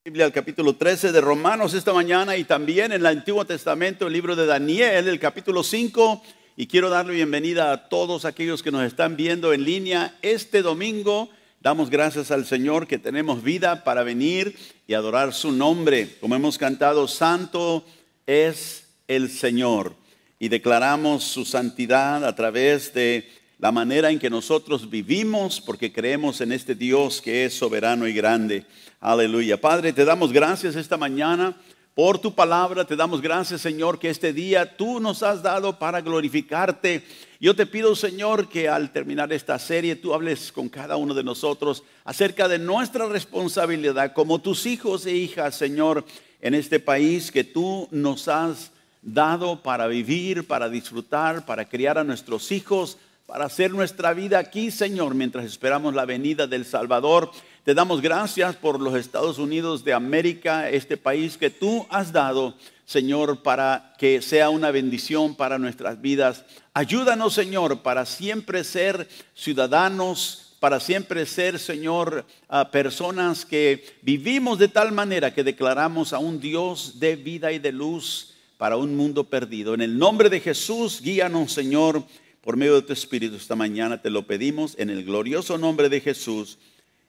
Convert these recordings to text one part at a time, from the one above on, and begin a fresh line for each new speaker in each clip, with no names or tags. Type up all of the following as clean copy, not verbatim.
Biblia, el capítulo 13 de Romanos esta mañana y también en el Antiguo Testamento, el libro de Daniel, el capítulo 5. Y quiero darle bienvenida a todos aquellos que nos están viendo en línea este domingo. Damos gracias al Señor que tenemos vida para venir y adorar su nombre. Como hemos cantado, Santo es el Señor. Y declaramos su santidad a través de la manera en que nosotros vivimos, porque creemos en este Dios que es soberano y grande. Aleluya. Padre, te damos gracias esta mañana por tu palabra. Te damos gracias, Señor, que este día tú nos has dado para glorificarte. Yo te pido, Señor, que al terminar esta serie tú hables con cada uno de nosotros acerca de nuestra responsabilidad como tus hijos e hijas, Señor, en este país que tú nos has dado para vivir, para disfrutar, para criar a nuestros hijos, para hacer nuestra vida aquí, Señor, mientras esperamos la venida del Salvador. Te damos gracias por los Estados Unidos de América, este país que tú has dado, Señor, para que sea una bendición para nuestras vidas. Ayúdanos, Señor, para siempre ser ciudadanos, para siempre ser, Señor, personas que vivimos de tal manera que declaramos a un Dios de vida y de luz para un mundo perdido. En el nombre de Jesús, guíanos, Señor, por medio de tu Espíritu esta mañana te lo pedimos en el glorioso nombre de Jesús.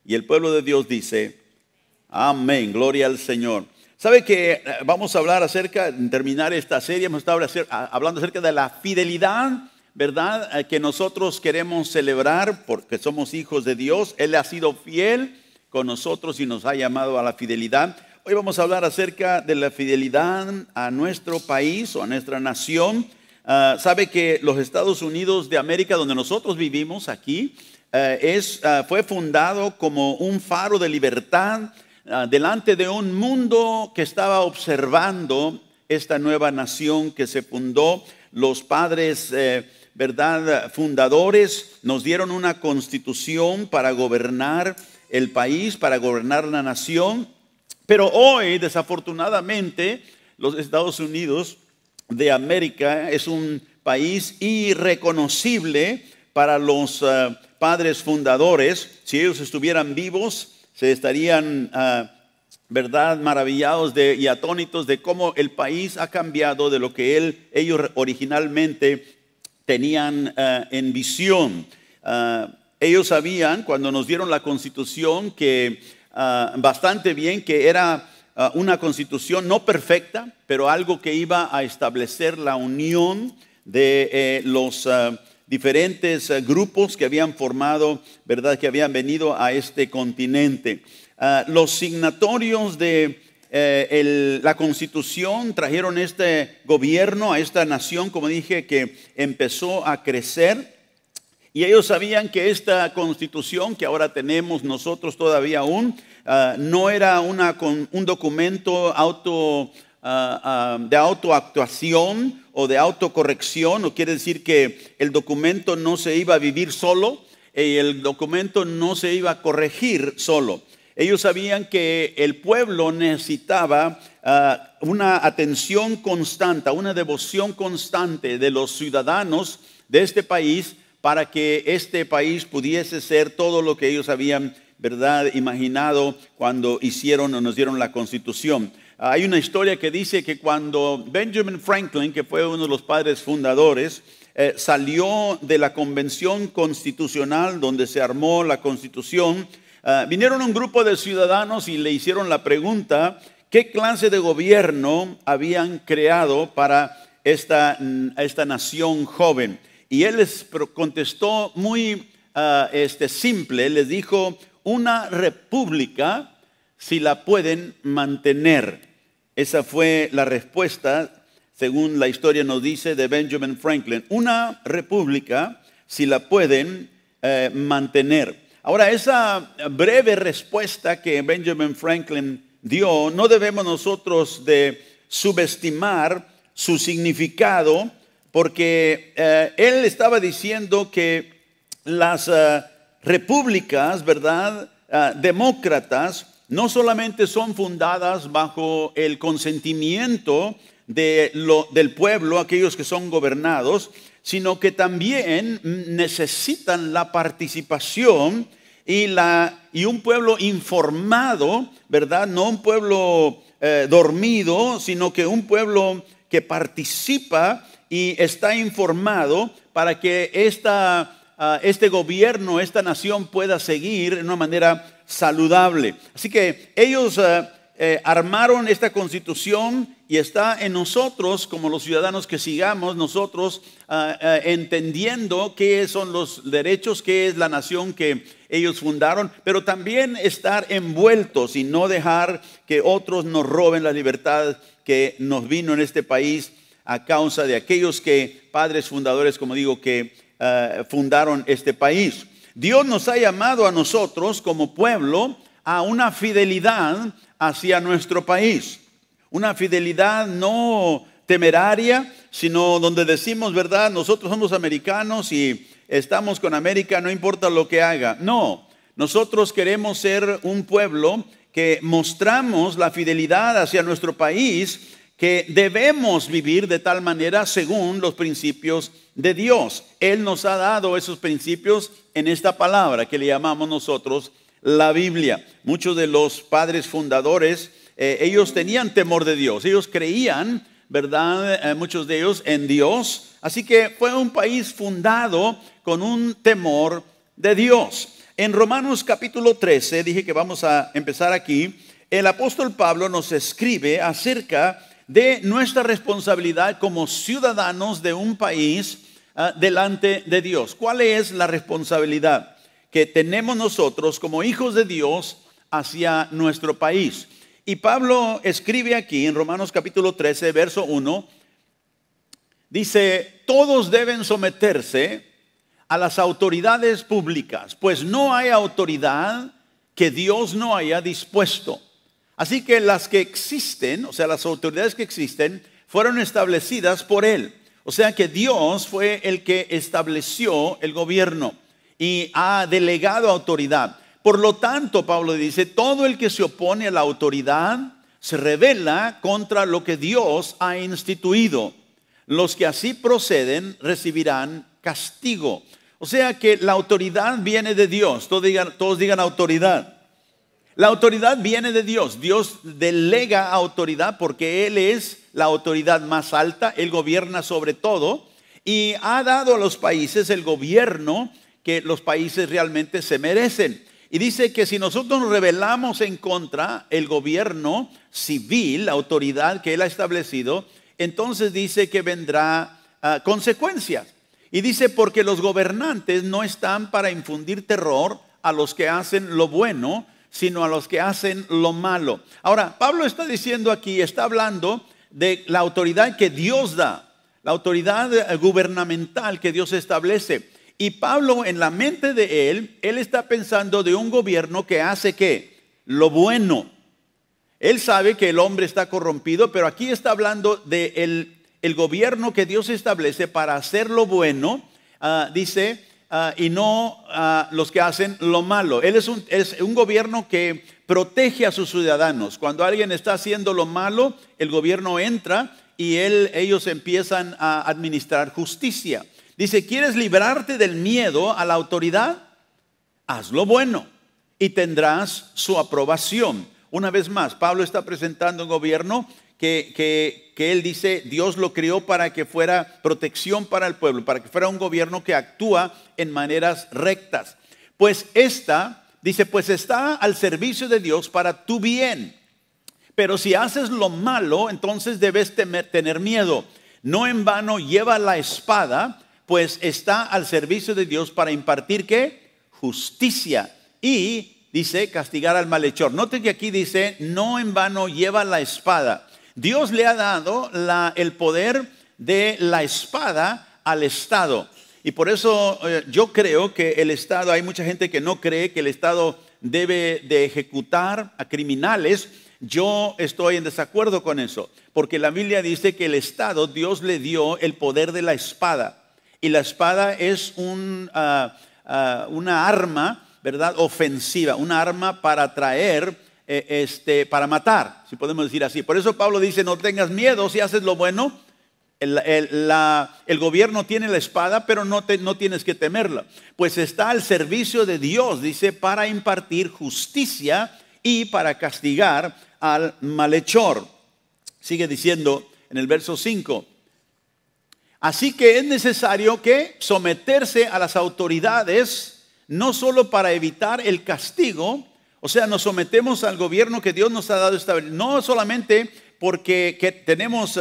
Y el pueblo de Dios dice, amén, gloria al Señor. ¿Sabe que vamos a hablar acerca, en terminar esta serie, hemos estado hablando acerca de la fidelidad, ¿verdad? Que nosotros queremos celebrar porque somos hijos de Dios. Él ha sido fiel con nosotros y nos ha llamado a la fidelidad. Hoy vamos a hablar acerca de la fidelidad a nuestro país o a nuestra nación. Sabe que los Estados Unidos de América, donde nosotros vivimos aquí, fue fundado como un faro de libertad delante de un mundo que estaba observando esta nueva nación que se fundó. Los padres, verdad, fundadores nos dieron una constitución para gobernar el país, para gobernar la nación. Pero hoy, desafortunadamente, los Estados Unidos de América es un país irreconocible para los padres fundadores. Si ellos estuvieran vivos, se estarían, verdad, maravillados y atónitos de cómo el país ha cambiado de lo que ellos originalmente tenían en visión. Ellos sabían, cuando nos dieron la constitución, que bastante bien, que era una constitución no perfecta, pero algo que iba a establecer la unión de los diferentes grupos que habían formado, ¿verdad? Que habían venido a este continente. Los signatorios de la constitución trajeron este gobierno a esta nación, como dije, que empezó a crecer. Y ellos sabían que esta constitución que ahora tenemos nosotros todavía aún, no era un documento de autoactuación o de autocorrección. No quiere decir que el documento no se iba a vivir solo y el documento no se iba a corregir solo. Ellos sabían que el pueblo necesitaba una atención constante, una devoción constante de los ciudadanos de este país para que este país pudiese ser todo lo que ellos habían, verdad, imaginado cuando hicieron o nos dieron la constitución. Hay una historia que dice que cuando Benjamin Franklin, que fue uno de los padres fundadores, salió de la convención constitucional donde se armó la constitución, vinieron un grupo de ciudadanos y le hicieron la pregunta, ¿qué clase de gobierno habían creado para esta nación joven? Y él les contestó muy simple, les dijo, una república si la pueden mantener. Esa fue la respuesta, según la historia nos dice, de Benjamin Franklin. Una república si la pueden mantener. Ahora, esa breve respuesta que Benjamin Franklin dio, no debemos nosotros de subestimar su significado, porque él estaba diciendo que las repúblicas, ¿verdad?, demócratas, no solamente son fundadas bajo el consentimiento del pueblo, aquellos que son gobernados, sino que también necesitan la participación y un pueblo informado, ¿verdad? No un pueblo dormido, sino que un pueblo que participa y está informado para que este gobierno, esta nación pueda seguir de una manera saludable. Así que ellos armaron esta constitución y está en nosotros, como los ciudadanos, que sigamos nosotros entendiendo qué son los derechos, qué es la nación que ellos fundaron, pero también estar envueltos y no dejar que otros nos roben la libertad que nos vino en este país a causa de aquellos padres fundadores, como digo, que fundaron este país. Dios nos ha llamado a nosotros como pueblo a una fidelidad hacia nuestro país. Una fidelidad no temeraria, sino donde decimos, ¿verdad? Nosotros somos americanos y estamos con América, no importa lo que haga. No, nosotros queremos ser un pueblo que mostramos la fidelidad hacia nuestro país, que debemos vivir de tal manera según los principios de Dios. Él nos ha dado esos principios en esta palabra que le llamamos nosotros la Biblia. Muchos de los padres fundadores, ellos tenían temor de Dios. Ellos creían, ¿verdad? Muchos de ellos en Dios. Así que fue un país fundado con un temor de Dios. En Romanos capítulo 13, dije que vamos a empezar aquí, el apóstol Pablo nos escribe acerca de nuestra responsabilidad como ciudadanos de un país delante de Dios. ¿Cuál es la responsabilidad que tenemos nosotros como hijos de Dios hacia nuestro país? Y Pablo escribe aquí en Romanos capítulo 13, verso 1, dice: todos deben someterse a las autoridades públicas, pues no hay autoridad que Dios no haya dispuesto. Así que las que existen, o sea, las autoridades que existen, fueron establecidas por Él. O sea que Dios fue el que estableció el gobierno y ha delegado autoridad. Por lo tanto, Pablo dice, todo el que se opone a la autoridad se rebela contra lo que Dios ha instituido. Los que así proceden recibirán castigo. O sea que la autoridad viene de Dios. Todos digan autoridad. La autoridad viene de Dios. Dios delega autoridad porque Él es la autoridad más alta. Él gobierna sobre todo y ha dado a los países el gobierno que los países realmente se merecen. Y dice que si nosotros nos rebelamos en contra el gobierno civil, la autoridad que Él ha establecido, entonces dice que vendrá consecuencias. Y dice porque los gobernantes no están para infundir terror a los que hacen lo bueno, sino a los que hacen lo malo. Ahora, Pablo está diciendo aquí, está hablando de la autoridad que Dios da, la autoridad gubernamental que Dios establece. Y Pablo, en la mente de él está pensando de un gobierno que hace ¿qué? Lo bueno. Él sabe que el hombre está corrompido, pero aquí está hablando de el gobierno que Dios establece para hacer lo bueno, dice, y no los que hacen lo malo. Él es un gobierno que protege a sus ciudadanos. Cuando alguien está haciendo lo malo, el gobierno entra y ellos empiezan a administrar justicia. Dice, ¿quieres librarte del miedo a la autoridad? Haz lo bueno y tendrás su aprobación. Una vez más, Pablo está presentando un gobierno que él dice, Dios lo creó para que fuera protección para el pueblo, para que fuera un gobierno que actúa en maneras rectas. Pues dice, pues está al servicio de Dios para tu bien. Pero si haces lo malo, entonces debes tener miedo. No en vano lleva la espada, pues está al servicio de Dios para impartir ¿qué? Justicia. Y dice, castigar al malhechor. Note que aquí dice, no en vano lleva la espada. Dios le ha dado el poder de la espada al Estado. Y por eso yo creo que el Estado, hay mucha gente que no cree que el Estado debe de ejecutar a criminales. Yo estoy en desacuerdo con eso, porque la Biblia dice que el Estado, Dios le dio el poder de la espada. Y la espada es una arma, ¿verdad? Ofensiva, una arma para traer, para matar, si podemos decir así. Por eso Pablo dice, no tengas miedo si haces lo bueno, el gobierno tiene la espada, pero no tienes que temerla. Pues está al servicio de Dios, dice, para impartir justicia y para castigar al malhechor. Sigue diciendo en el verso 5. Así que es necesario que someterse a las autoridades, no solo para evitar el castigo, o sea, nos sometemos al gobierno que Dios nos ha dado estabilidad, no solamente porque tenemos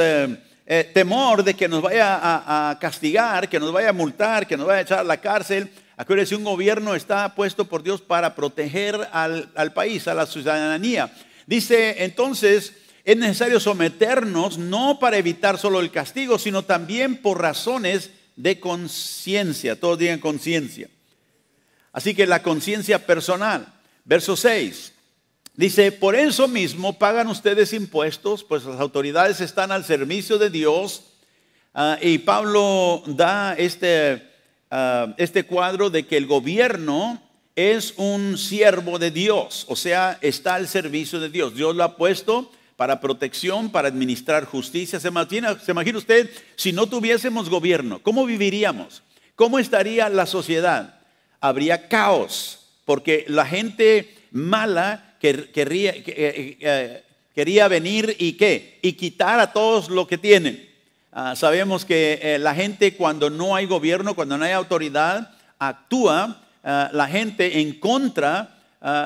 temor de que nos vaya a castigar, que nos vaya a multar, que nos vaya a echar a la cárcel. Acuérdense, un gobierno está puesto por Dios para proteger al país, a la ciudadanía. Dice entonces, es necesario someternos no para evitar solo el castigo, sino también por razones de conciencia. Todos digan conciencia. Así que la conciencia personal. Verso 6. Dice, por eso mismo pagan ustedes impuestos, pues las autoridades están al servicio de Dios. Y Pablo da este cuadro de que el gobierno es un siervo de Dios, o sea, está al servicio de Dios. Dios lo ha puesto para protección, para administrar justicia. ¿Se imagina usted si no tuviésemos gobierno? ¿Cómo viviríamos? ¿Cómo estaría la sociedad? Habría caos, porque la gente mala quería venir y quitar a todos lo que tienen. Sabemos que la gente, cuando no hay gobierno, cuando no hay autoridad, actúa la gente en contra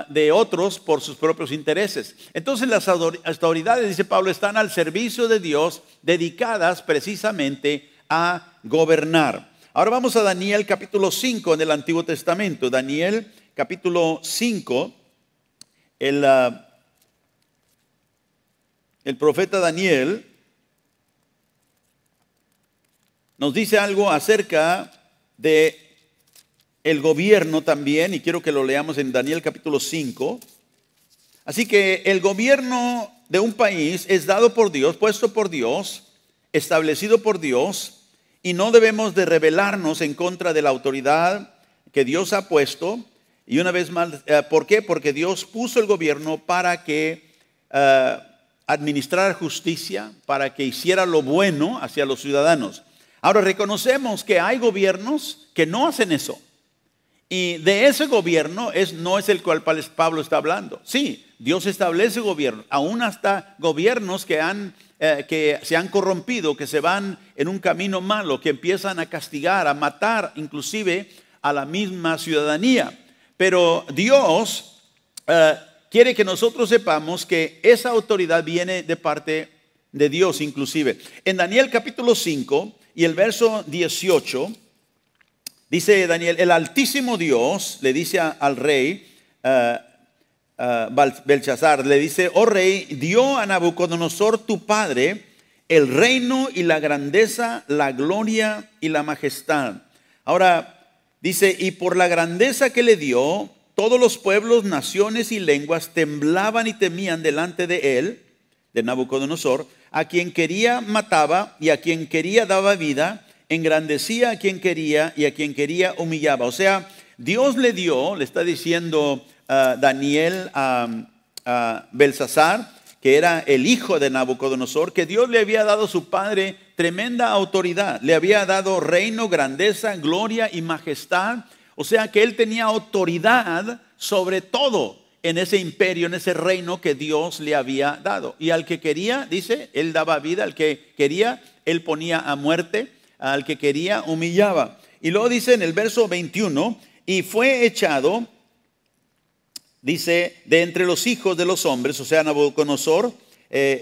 de otros por sus propios intereses. Entonces las autoridades, dice Pablo, están al servicio de Dios, dedicadas precisamente a gobernar. Ahora vamos a Daniel capítulo 5 en el Antiguo Testamento. Daniel capítulo 5, el profeta Daniel nos dice algo acerca de el gobierno también, y quiero que lo leamos en Daniel capítulo 5. Así que el gobierno de un país es dado por Dios, puesto por Dios, establecido por Dios, y no debemos de rebelarnos en contra de la autoridad que Dios ha puesto. Y una vez más, ¿por qué? Porque Dios puso el gobierno para que administrara justicia, para que hiciera lo bueno hacia los ciudadanos. Ahora reconocemos que hay gobiernos que no hacen eso. Y de ese gobierno no es el cual Pablo está hablando. Sí, Dios establece gobierno, aún hasta gobiernos que se han corrompido, que se van en un camino malo, que empiezan a castigar, a matar inclusive a la misma ciudadanía. Pero Dios quiere que nosotros sepamos que esa autoridad viene de parte de Dios inclusive. En Daniel capítulo 5 y el verso 18, dice Daniel, el Altísimo Dios le dice al rey Belsasar, le dice, oh rey, dio a Nabucodonosor tu padre el reino y la grandeza, la gloria y la majestad. Ahora dice, y por la grandeza que le dio, todos los pueblos, naciones y lenguas temblaban y temían delante de él, de Nabucodonosor, a quien quería mataba y a quien quería daba vida, engrandecía a quien quería y a quien quería humillaba. O sea, Dios le está diciendo Daniel a Belsasar, que era el hijo de Nabucodonosor, que Dios le había dado a su padre tremenda autoridad. Le había dado reino, grandeza, gloria y majestad. O sea que él tenía autoridad sobre todo en ese imperio, en ese reino que Dios le había dado. Y al que quería, dice, él daba vida. Al que quería, él ponía a muerte. Al que quería, humillaba. Y luego dice en el verso 21, y fue echado, dice, de entre los hijos de los hombres, o sea, Nabucodonosor,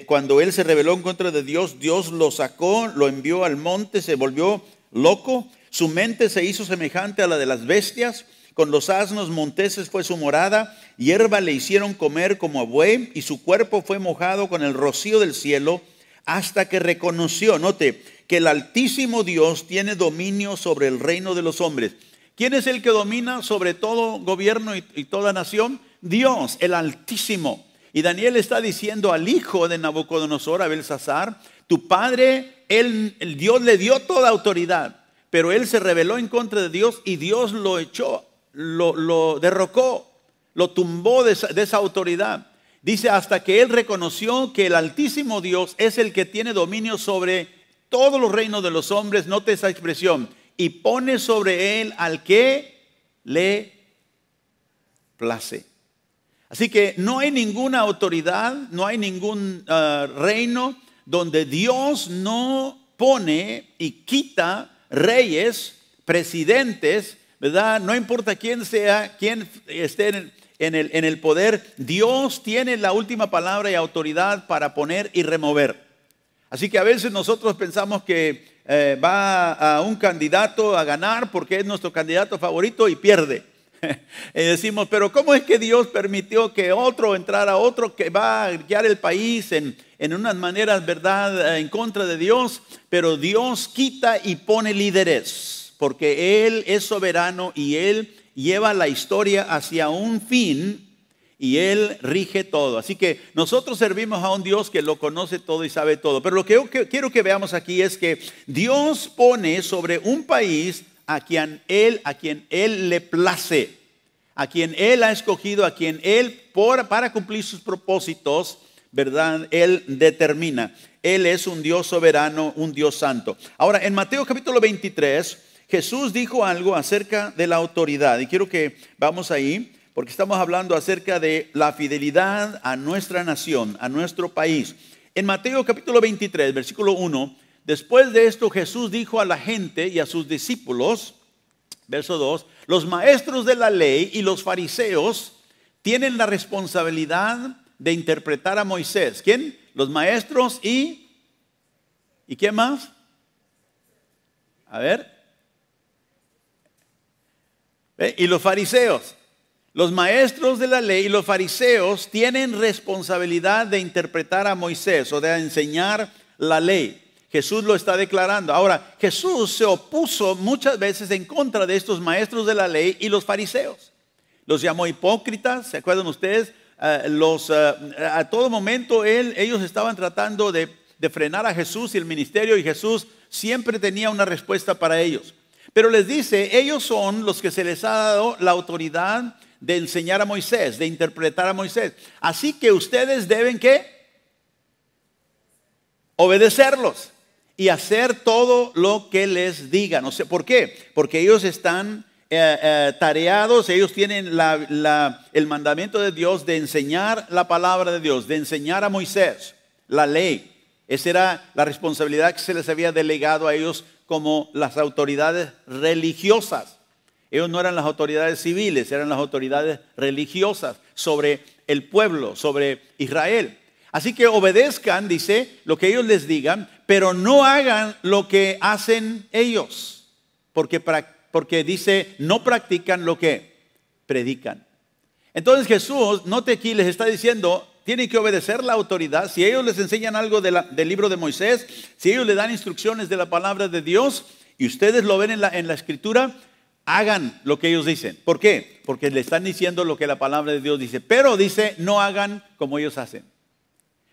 cuando él se rebeló en contra de Dios, Dios lo sacó, lo envió al monte, se volvió loco, su mente se hizo semejante a la de las bestias, con los asnos monteses fue su morada, hierba le hicieron comer como a buey, y su cuerpo fue mojado con el rocío del cielo, hasta que reconoció, note, que el Altísimo Dios tiene dominio sobre el reino de los hombres. ¿Quién es el que domina sobre todo gobierno y toda nación? Dios, el Altísimo. Y Daniel está diciendo al hijo de Nabucodonosor, a Belsasar, tu padre, el Dios le dio toda autoridad, pero él se rebeló en contra de Dios y Dios lo echó, lo derrocó, lo tumbó de esa autoridad. Dice, hasta que él reconoció que el Altísimo Dios es el que tiene dominio sobre todos los reinos de los hombres, note esa expresión, y pone sobre él al que le place. Así que no hay ninguna autoridad, no hay ningún reino donde Dios no pone y quita reyes, presidentes, ¿verdad? No importa quién sea, quién esté en el poder, Dios tiene la última palabra y autoridad para poner y remover. Así que a veces nosotros pensamos que va a un candidato a ganar porque es nuestro candidato favorito y pierde. Y decimos, pero ¿cómo es que Dios permitió que otro entrara, otro que va a guiar el país en unas maneras, verdad, en contra de Dios? Pero Dios quita y pone líderes, porque Él es soberano y Él lleva la historia hacia un fin y Él rige todo. Así que nosotros servimos a un Dios que lo conoce todo y sabe todo. Pero lo que yo quiero que veamos aquí es que Dios pone sobre un país a quien Él le place, a quien Él ha escogido, a quien Él, para cumplir sus propósitos, ¿verdad? Él determina. Él es un Dios soberano, un Dios santo. Ahora, en Mateo capítulo 23, Jesús dijo algo acerca de la autoridad. Y quiero que vamos ahí, porque estamos hablando acerca de la fidelidad a nuestra nación, a nuestro país. En Mateo capítulo 23, versículo 1, después de esto Jesús dijo a la gente y a sus discípulos, verso 2, los maestros de la ley y los fariseos tienen la responsabilidad de interpretar a Moisés. ¿Quién? Los maestros ¿y qué más? A ver. Y los fariseos. Los maestros de la ley y los fariseos tienen responsabilidad de interpretar a Moisés o de enseñar la ley. Jesús lo está declarando. Ahora, Jesús se opuso muchas veces en contra de estos maestros de la ley y los fariseos. Los llamó hipócritas, ¿se acuerdan ustedes? A todo momento ellos estaban tratando de frenar a Jesús y el ministerio, y Jesús siempre tenía una respuesta para ellos. Pero les dice, ellos son los que se les ha dado la autoridad de enseñar a Moisés, de interpretar a Moisés. Así que ustedes deben ¿qué? Obedecerlos y hacer todo lo que les digan. O sea, ¿por qué? Porque ellos están tareados, ellos tienen el mandamiento de Dios de enseñar la palabra de Dios, de enseñar a Moisés la ley. Esa era la responsabilidad que se les había delegado a ellos como las autoridades religiosas. Ellos no eran las autoridades civiles, eran las autoridades religiosas sobre el pueblo, sobre Israel. Así que obedezcan, dice, lo que ellos les digan, pero no hagan lo que hacen ellos, porque dice, no practican lo que predican. Entonces Jesús, note aquí, les está diciendo, tienen que obedecer la autoridad. Si ellos les enseñan algo del libro de Moisés, si ellos le dan instrucciones de la palabra de Dios, y ustedes lo ven en la escritura, hagan lo que ellos dicen. ¿Por qué? Porque le están diciendo lo que la palabra de Dios dice. Pero dice, no hagan como ellos hacen.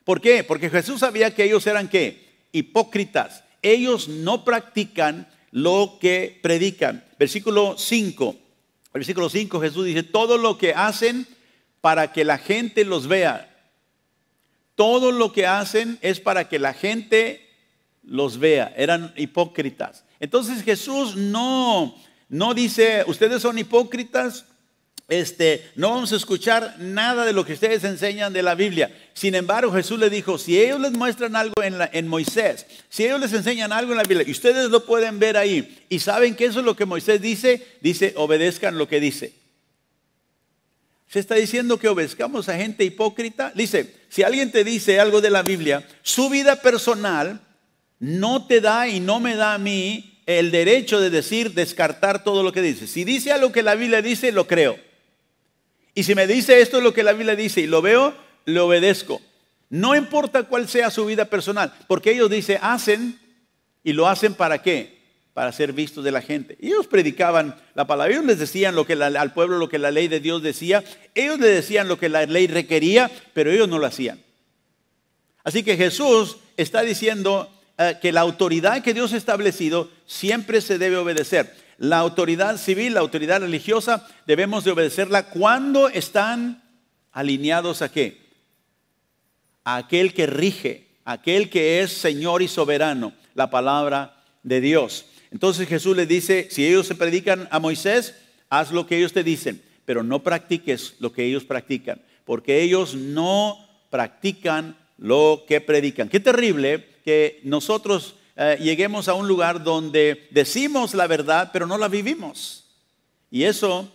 ¿Por qué? Porque Jesús sabía que ellos eran ¿qué? Hipócritas. Ellos no practican lo que predican. Versículo 5. Versículo 5 Jesús dice, todo lo que hacen para que la gente los vea. Todo lo que hacen es para que la gente los vea. Eran hipócritas. Entonces Jesús no dice, ustedes son hipócritas, no vamos a escuchar nada de lo que ustedes enseñan de la Biblia. Sin embargo, Jesús le dijo, si ellos les muestran algo en Moisés, si ellos les enseñan algo en la Biblia, y ustedes lo pueden ver ahí, y saben que eso es lo que Moisés dice, obedezcan lo que dice. Se está diciendo que obedezcamos a gente hipócrita. Dice, si alguien te dice algo de la Biblia, su vida personal no te da y no me da a mí el derecho de descartar todo lo que dice. Si dice algo que la Biblia dice, lo creo. Y si me dice esto es lo que la Biblia dice y lo veo, le obedezco. No importa cuál sea su vida personal, porque ellos dicen, hacen, y lo hacen ¿para qué? Para ser vistos de la gente. Y ellos predicaban la palabra, ellos les decían al pueblo lo que la ley de Dios decía, ellos le decían lo que la ley requería, pero ellos no lo hacían. Así que Jesús está diciendo que la autoridad que Dios ha establecido siempre se debe obedecer. La autoridad civil, la autoridad religiosa, debemos de obedecerla cuando están alineados ¿a qué? A aquel que rige, aquel que es Señor y soberano, la palabra de Dios. Entonces Jesús les dice, si ellos se predican a Moisés, haz lo que ellos te dicen, pero no practiques lo que ellos practican, porque ellos no practican lo que predican. Qué terrible que nosotros lleguemos a un lugar donde decimos la verdad, pero no la vivimos. Y eso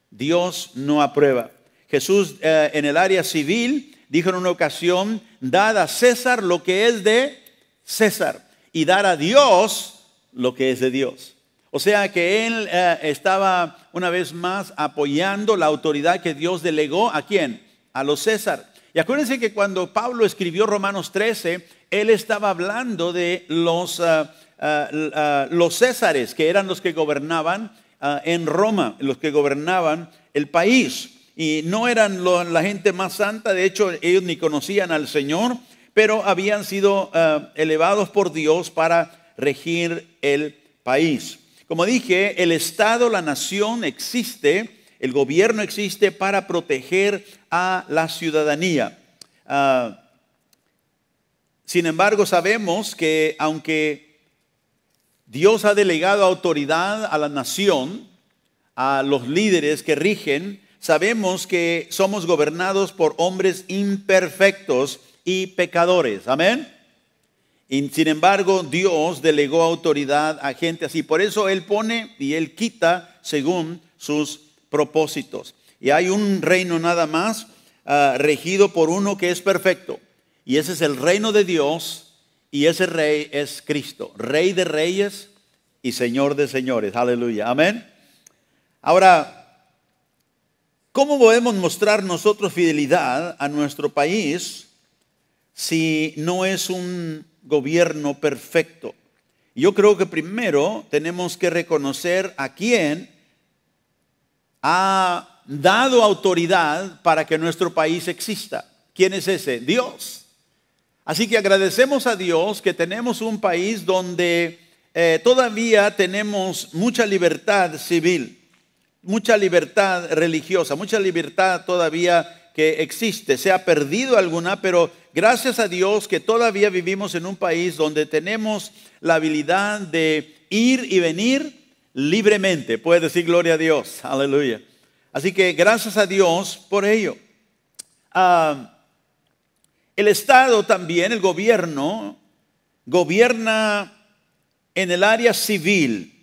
Dios no aprueba. Jesús en el área civil dijo en una ocasión, dad a César lo que es de César y dar a Dios lo que es de Dios. O sea que él estaba una vez más apoyando la autoridad que Dios delegó. ¿A quién? A los César. Y acuérdense que cuando Pablo escribió Romanos 13, él estaba hablando de los Césares, que eran los que gobernaban en Roma, los que gobernaban el país. Y no eran la gente más santa, de hecho ellos ni conocían al Señor, pero habían sido elevados por Dios para regir el país. Como dije, el Estado, la nación existe, el gobierno existe para proteger a la ciudadanía. Sin embargo, sabemos que aunque Dios ha delegado autoridad a la nación, a los líderes que rigen, sabemos que somos gobernados por hombres imperfectos y pecadores. Amén. Y sin embargo, Dios delegó autoridad a gente así. Por eso Él pone y Él quita según sus propósitos. Y hay un reino nada más regido por uno que es perfecto. Y ese es el reino de Dios. Y ese rey es Cristo, Rey de reyes y Señor de señores. Aleluya. Amén. Ahora, ¿cómo podemos mostrar nosotros fidelidad a nuestro país si no es un gobierno perfecto? Yo creo que primero tenemos que reconocer a quién ha dado autoridad para que nuestro país exista. ¿Quién es ese? Dios. Así que agradecemos a Dios que tenemos un país donde todavía tenemos mucha libertad civil, mucha libertad religiosa, mucha libertad todavía que existe. Se ha perdido alguna, pero gracias a Dios que todavía vivimos en un país donde tenemos la habilidad de ir y venir libremente. Puede decir gloria a Dios. Aleluya. Así que gracias a Dios por ello. El Estado también, el gobierno, gobierna en el área civil.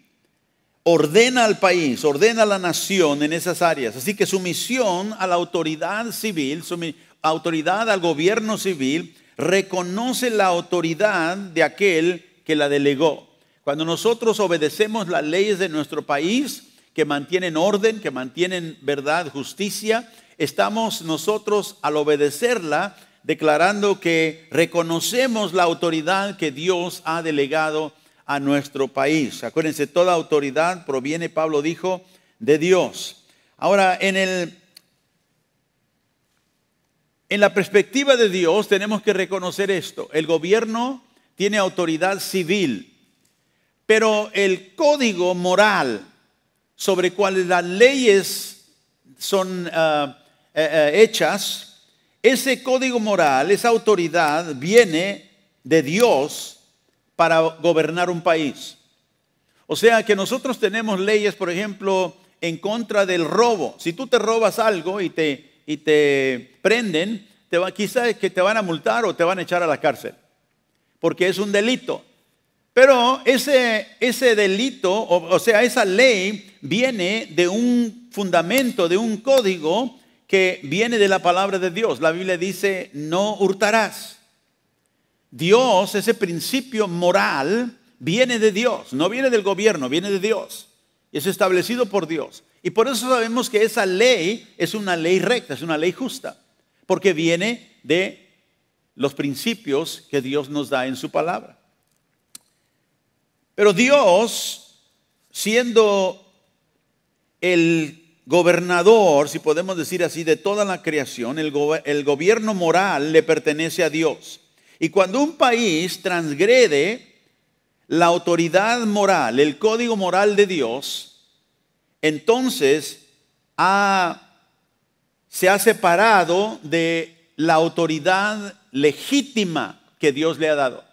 Ordena al país, ordena a la nación en esas áreas. Así que su misión a la autoridad civil, su autoridad al gobierno civil, reconoce la autoridad de aquel que la delegó. Cuando nosotros obedecemos las leyes de nuestro país, que mantienen orden, que mantienen verdad, justicia, estamos nosotros al obedecerla, declarando que reconocemos la autoridad que Dios ha delegado a nuestro país. Acuérdense, toda autoridad proviene, Pablo dijo, de Dios. Ahora, en la perspectiva de Dios tenemos que reconocer esto. El gobierno tiene autoridad civil, pero el código moral sobre cuales las leyes son hechas, ese código moral, esa autoridad viene de Dios para gobernar un país. O sea que nosotros tenemos leyes, por ejemplo, en contra del robo. Si tú te robas algo y te prenden, quizás que te van a multar o te van a echar a la cárcel, porque es un delito. Pero ese delito, o sea, esa ley viene de un fundamento, de un código que viene de la palabra de Dios. La Biblia dice, no hurtarás. Dios, ese principio moral, viene de Dios, no viene del gobierno, viene de Dios. Es establecido por Dios. Y por eso sabemos que esa ley es una ley recta, es una ley justa, porque viene de los principios que Dios nos da en su palabra. Pero Dios, siendo el gobernador, si podemos decir así, de toda la creación, el gobierno moral le pertenece a Dios. Y cuando un país transgrede la autoridad moral, el código moral de Dios, entonces se ha separado de la autoridad legítima que Dios le ha dado.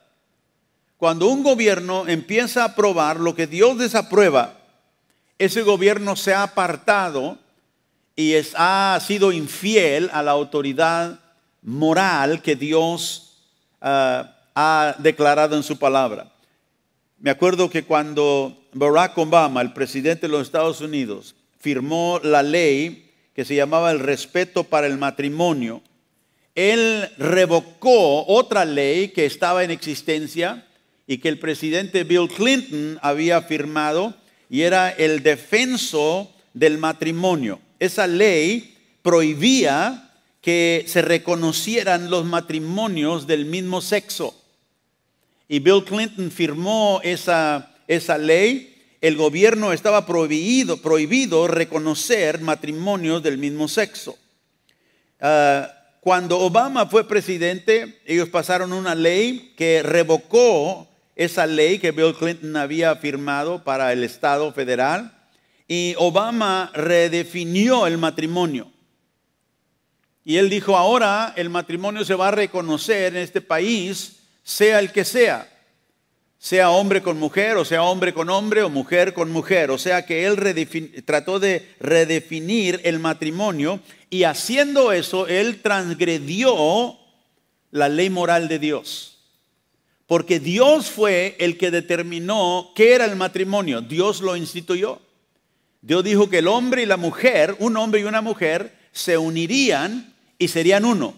cuando un gobierno empieza a aprobar lo que Dios desaprueba, ese gobierno se ha apartado y ha sido infiel a la autoridad moral que Dios ha declarado en su palabra. Me acuerdo que cuando Barack Obama, el presidente de los Estados Unidos, firmó la ley que se llamaba el respeto para el matrimonio, él revocó otra ley que estaba en existencia y que el presidente Bill Clinton había firmado, y era el defenso del matrimonio. Esa ley prohibía que se reconocieran los matrimonios del mismo sexo. Y Bill Clinton firmó esa ley. El gobierno estaba prohibido reconocer matrimonios del mismo sexo. Cuando Obama fue presidente, ellos pasaron una ley que revocó esa ley que Bill Clinton había firmado para el Estado federal, y Obama redefinió el matrimonio. Y él dijo, ahora el matrimonio se va a reconocer en este país, sea el que sea hombre con mujer, o sea hombre con hombre, o mujer con mujer. O sea que él trató de redefinir el matrimonio, y haciendo eso, él transgredió la ley moral de Dios. Porque Dios fue el que determinó qué era el matrimonio. Dios lo instituyó. Dios dijo que el hombre y la mujer, un hombre y una mujer, se unirían y serían uno.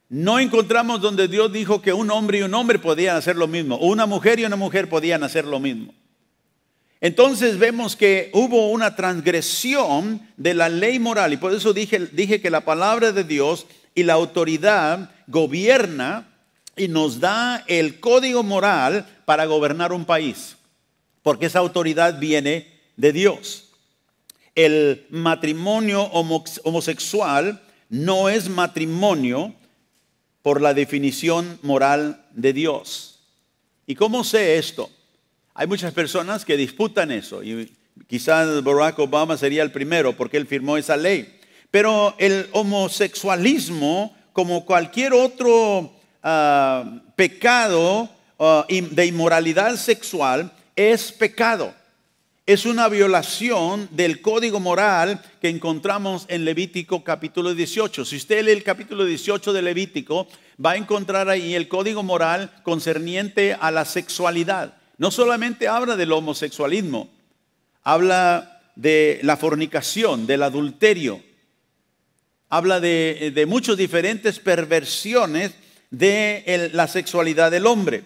No encontramos donde Dios dijo que un hombre y un hombre podían hacer lo mismo, o una mujer y una mujer podían hacer lo mismo. Entonces vemos que hubo una transgresión de la ley moral, y por eso dije que la palabra de Dios y la autoridad gobierna y nos da el código moral para gobernar un país, porque esa autoridad viene de Dios. El matrimonio homosexual no es matrimonio por la definición moral de Dios. ¿Y cómo sé esto? Hay muchas personas que disputan eso, y quizás Barack Obama sería el primero porque él firmó esa ley. Pero el homosexualismo, como cualquier otro pecado de inmoralidad sexual, es pecado. Es una violación del código moral que encontramos en Levítico capítulo 18. Si usted lee el capítulo 18 de Levítico, va a encontrar ahí el código moral concerniente a la sexualidad. No solamente habla del homosexualismo, habla de la fornicación, del adulterio. Habla de muchas diferentes perversiones de la sexualidad del hombre.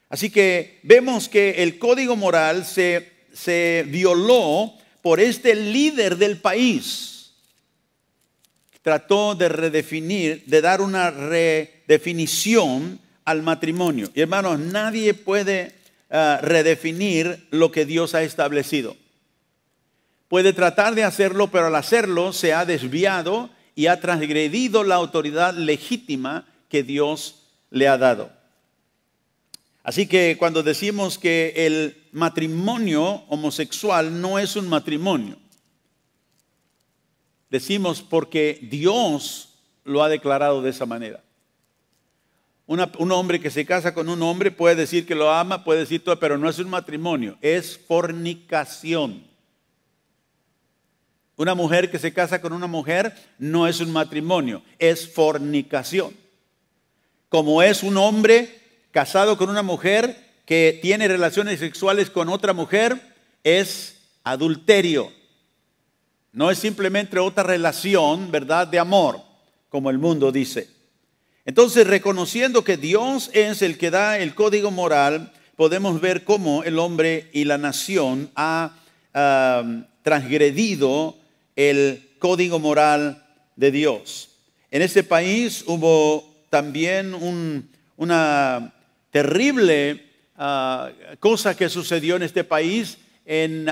Así que vemos que el código moral se violó por este líder del país. Trató de redefinir, de dar una redefinición al matrimonio. Y hermanos, nadie puede redefinir lo que Dios ha establecido. Puede tratar de hacerlo, pero al hacerlo se ha desviado y ha transgredido la autoridad legítima que Dios le ha dado. Así que cuando decimos que el matrimonio homosexual no es un matrimonio, decimos porque Dios lo ha declarado de esa manera. Un hombre que se casa con un hombre puede decir que lo ama, puede decir todo, pero no es un matrimonio, es fornicación. Una mujer que se casa con una mujer no es un matrimonio, es fornicación. Como es un hombre casado con una mujer que tiene relaciones sexuales con otra mujer, es adulterio. No es simplemente otra relación, ¿verdad?, de amor, como el mundo dice. Entonces, reconociendo que Dios es el que da el código moral, podemos ver cómo el hombre y la nación ha transgredido el código moral de Dios. En este país hubo también una terrible cosa que sucedió en este país,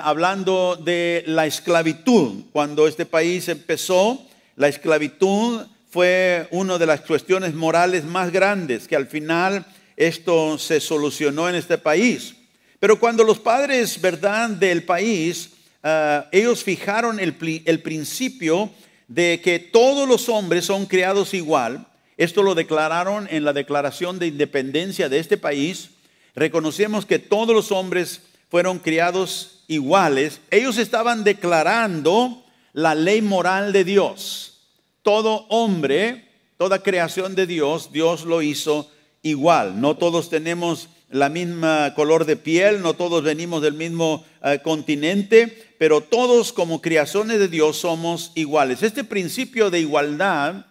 hablando de la esclavitud. Cuando este país empezó, la esclavitud fue una de las cuestiones morales más grandes, que al final esto se solucionó en este país. Pero cuando los padres, ¿verdad?, del país, ellos fijaron el principio de que todos los hombres son creados igual. Esto lo declararon en la Declaración de Independencia de este país. reconocemos que todos los hombres fueron criados iguales, ellos estaban declarando la ley moral de Dios. Todo hombre, toda creación de Dios, Dios lo hizo igual. No todos tenemos la misma color de piel, no todos venimos del mismo continente, pero todos como creaciones de Dios somos iguales. Este principio de igualdad,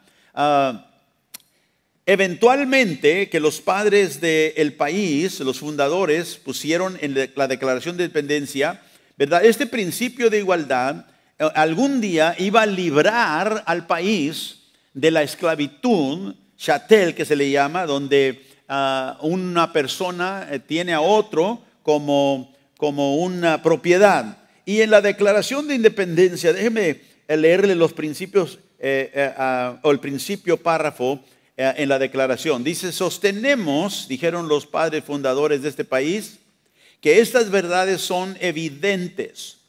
eventualmente que los padres del país, los fundadores, pusieron en la Declaración de Independencia, ¿verdad? Este principio de igualdad algún día iba a librar al país de la esclavitud, chattel que se le llama, donde una persona tiene a otro como una propiedad. Y en la Declaración de Independencia, déjeme leerle los principios o el principio párrafo en la declaración. Dice: sostenemos, dijeron los padres fundadores de este país, que estas verdades son evidentes.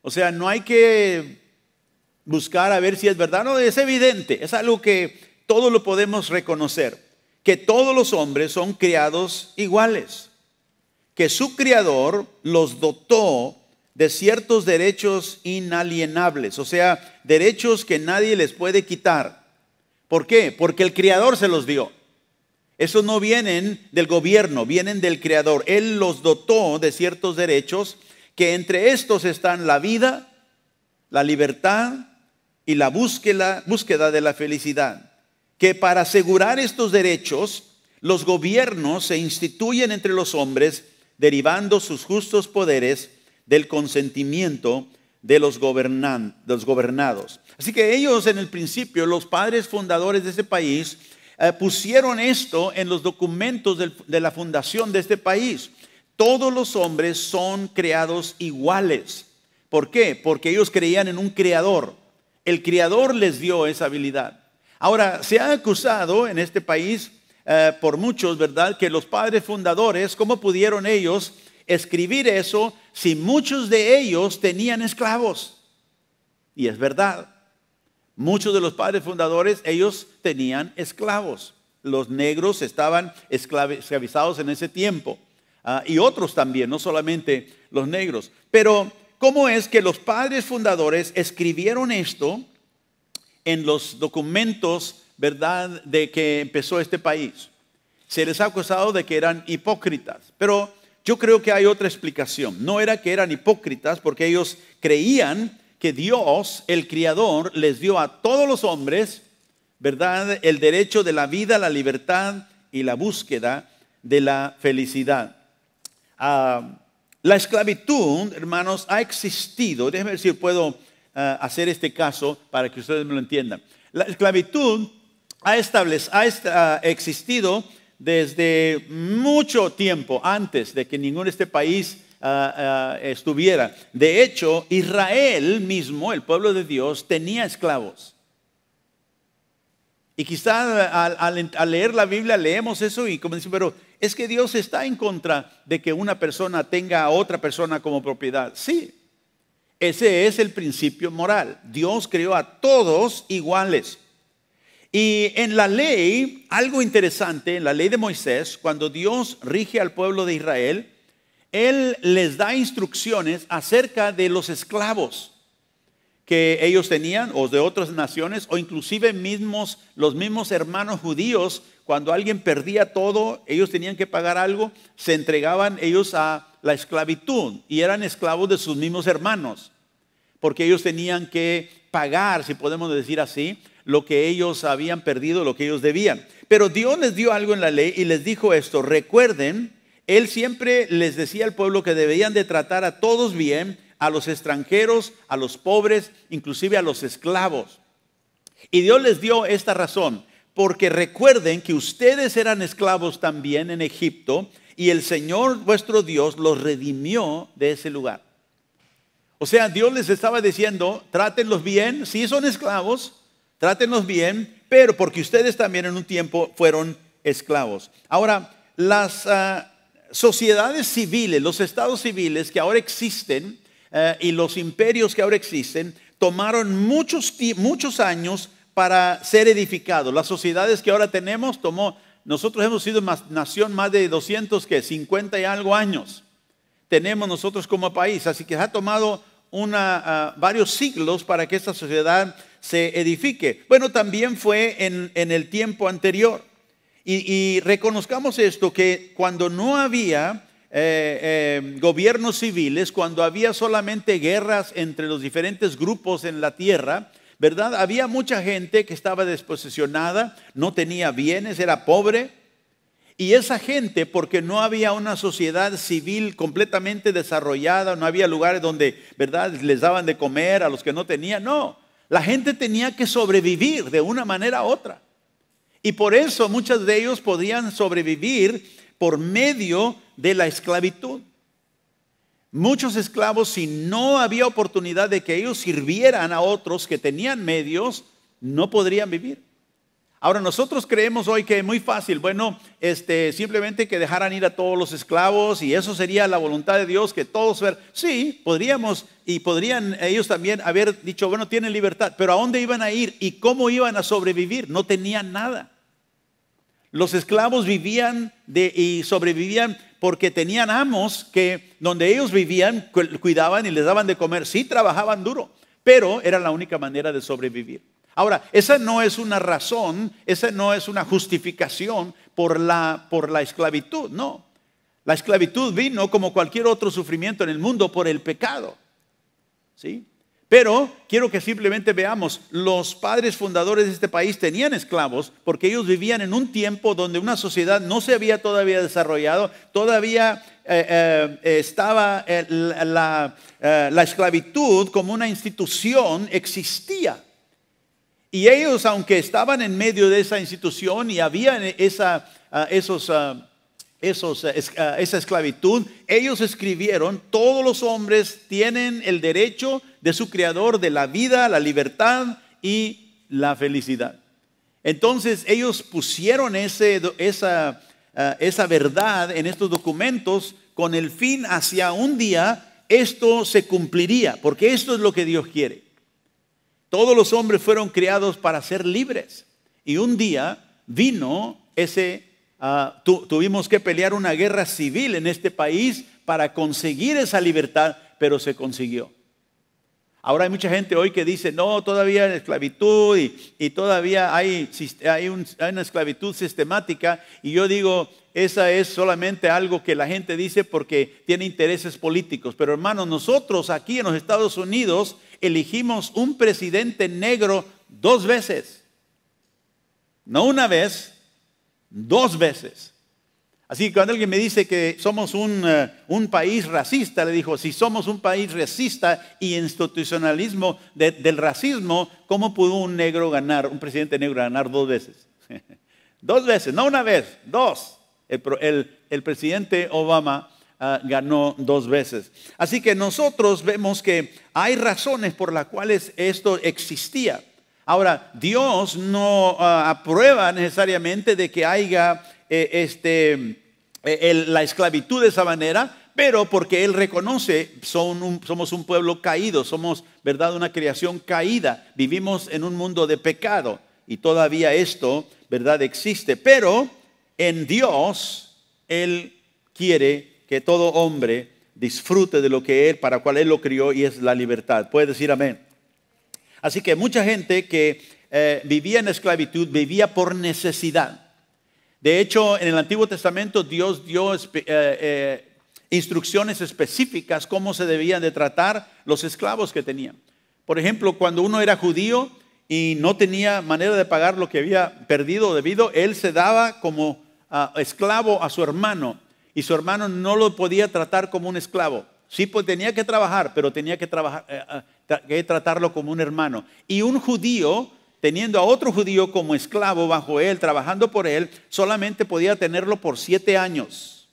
O sea, no hay que buscar a ver si es verdad, no, es evidente, es algo que todos lo podemos reconocer, que todos los hombres son criados iguales, que su Creador los dotó de ciertos derechos inalienables, o sea, derechos que nadie les puede quitar. ¿Por qué? Porque el Creador se los dio. Esos no vienen del gobierno, vienen del Creador. Él los dotó de ciertos derechos, que entre estos están la vida, la libertad y la búsqueda de la felicidad. Que para asegurar estos derechos, los gobiernos se instituyen entre los hombres, derivando sus justos poderes del consentimiento de los gobernados. Así que ellos en el principio, los padres fundadores de ese país, pusieron esto en los documentos de la fundación de este país. Todos los hombres son creados iguales. ¿Por qué? Porque ellos creían en un creador. El creador les dio esa habilidad. Ahora, se ha acusado en este país por muchos, ¿verdad?, que los padres fundadores, ¿cómo pudieron ellos escribir eso si muchos de ellos tenían esclavos? Y es verdad. Muchos de los padres fundadores, ellos tenían esclavos. Los negros estaban esclavizados en ese tiempo. Y otros también, no solamente los negros. Pero, ¿cómo es que los padres fundadores escribieron esto en los documentos, verdad, de que empezó este país? Se les ha acusado de que eran hipócritas. Pero yo creo que hay otra explicación. No era que eran hipócritas porque ellos creían que Dios, el Creador, les dio a todos los hombres, ¿verdad?, el derecho de la vida, la libertad y la búsqueda de la felicidad. La esclavitud, hermanos, ha existido. Déjenme ver si puedo hacer este caso para que ustedes me lo entiendan. La esclavitud ha existido desde mucho tiempo antes de que ningún de este país estuviera. De hecho, Israel mismo, el pueblo de Dios, tenía esclavos. Y quizá al leer la Biblia leemos eso y como decimos, pero es que Dios está en contra de que una persona tenga a otra persona como propiedad. Sí, ese es el principio moral. Dios creó a todos iguales. Y en la ley, algo interesante, en la ley de Moisés, cuando Dios rige al pueblo de Israel, Él les da instrucciones acerca de los esclavos que ellos tenían, o de otras naciones, o inclusive los mismos hermanos judíos. Cuando alguien perdía todo, ellos tenían que pagar algo, se entregaban ellos a la esclavitud y eran esclavos de sus mismos hermanos, porque ellos tenían que pagar, si podemos decir así, lo que ellos habían perdido, lo que ellos debían. Pero Dios les dio algo en la ley y les dijo esto: recuerden, Él siempre les decía al pueblo que debían de tratar a todos bien, a los extranjeros, a los pobres, inclusive a los esclavos. Y Dios les dio esta razón: porque recuerden que ustedes eran esclavos también en Egipto y el Señor vuestro Dios los redimió de ese lugar. O sea, Dios les estaba diciendo, trátenlos bien, sí son esclavos, trátenlos bien, pero porque ustedes también en un tiempo fueron esclavos. Ahora, las sociedades civiles, los estados civiles que ahora existen y los imperios que ahora existen, tomaron muchos años para ser edificados. Las sociedades que ahora tenemos tomó nosotros hemos sido nación más de 250 y algo años. Tenemos nosotros como país, así que ha tomado varios siglos para que esta sociedad se edifique. Bueno, también fue en el tiempo anterior. Y reconozcamos esto, que cuando no había gobiernos civiles, cuando había solamente guerras entre los diferentes grupos en la tierra, ¿verdad? Había mucha gente que estaba desposesionada, no tenía bienes, era pobre. Y esa gente, porque no había una sociedad civil completamente desarrollada, no había lugares donde, ¿verdad?, les daban de comer a los que no tenían. No, la gente tenía que sobrevivir de una manera u otra. Y por eso muchos de ellos podían sobrevivir por medio de la esclavitud. Muchos esclavos, si no había oportunidad de que ellos sirvieran a otros que tenían medios, no podrían vivir. Ahora nosotros creemos hoy que es muy fácil, bueno, simplemente que dejaran ir a todos los esclavos y eso sería la voluntad de Dios, que todos sí, podríamos y podrían ellos también haber dicho, bueno, tienen libertad, pero ¿a dónde iban a ir y cómo iban a sobrevivir? No tenían nada. Los esclavos vivían y sobrevivían porque tenían amos que donde ellos vivían cuidaban y les daban de comer. Sí, trabajaban duro, pero era la única manera de sobrevivir. Ahora, esa no es una razón, esa no es una justificación por la esclavitud, no. La esclavitud vino como cualquier otro sufrimiento en el mundo por el pecado, ¿sí? Pero quiero que simplemente veamos, los padres fundadores de este país tenían esclavos porque ellos vivían en un tiempo donde una sociedad no se había todavía desarrollado, todavía estaba la esclavitud como una institución, existía. Y ellos, aunque estaban en medio de esa institución y había esa esclavitud, ellos escribieron, todos los hombres tienen el derecho de su creador de la vida, la libertad y la felicidad. Entonces ellos pusieron esa verdad en estos documentos con el fin hacia un día esto se cumpliría, porque esto es lo que Dios quiere. Todos los hombres fueron creados para ser libres. Y un día vino tuvimos que pelear una guerra civil en este país para conseguir esa libertad, pero se consiguió. Ahora hay mucha gente hoy que dice, no, todavía hay esclavitud y todavía hay una esclavitud sistemática. Y yo digo, esa es solamente algo que la gente dice porque tiene intereses políticos. Pero hermanos, nosotros aquí en los Estados Unidos elegimos un presidente negro 2 veces. No una vez, 2 veces. Así que cuando alguien me dice que somos un país racista, le digo, si somos un país racista y institucionalismo del racismo, ¿cómo pudo un presidente negro ganar 2 veces? 2 veces, no una vez, 2. El presidente Obama ganó 2 veces. Así que nosotros vemos que hay razones por las cuales esto existía. Ahora, Dios no aprueba necesariamente de que haya la esclavitud de esa manera, pero porque Él reconoce, somos un pueblo caído, somos, ¿verdad?, una creación caída, vivimos en un mundo de pecado y todavía esto, ¿verdad?, existe. Pero en Dios, Él quiere que todo hombre disfrute de lo que para cual Él lo crió, y es la libertad. ¿Puede decir amén? Así que mucha gente que vivía en esclavitud vivía por necesidad. De hecho, en el Antiguo Testamento Dios dio instrucciones específicas cómo se debían de tratar los esclavos que tenían. Por ejemplo, cuando uno era judío y no tenía manera de pagar lo que había perdido o debido, él se daba como esclavo a su hermano, y su hermano no lo podía tratar como un esclavo. Sí, pues tenía que trabajar, pero tenía que tratarlo como un hermano. Y un judío, teniendo a otro judío como esclavo bajo él, trabajando por él, solamente podía tenerlo por 7 años.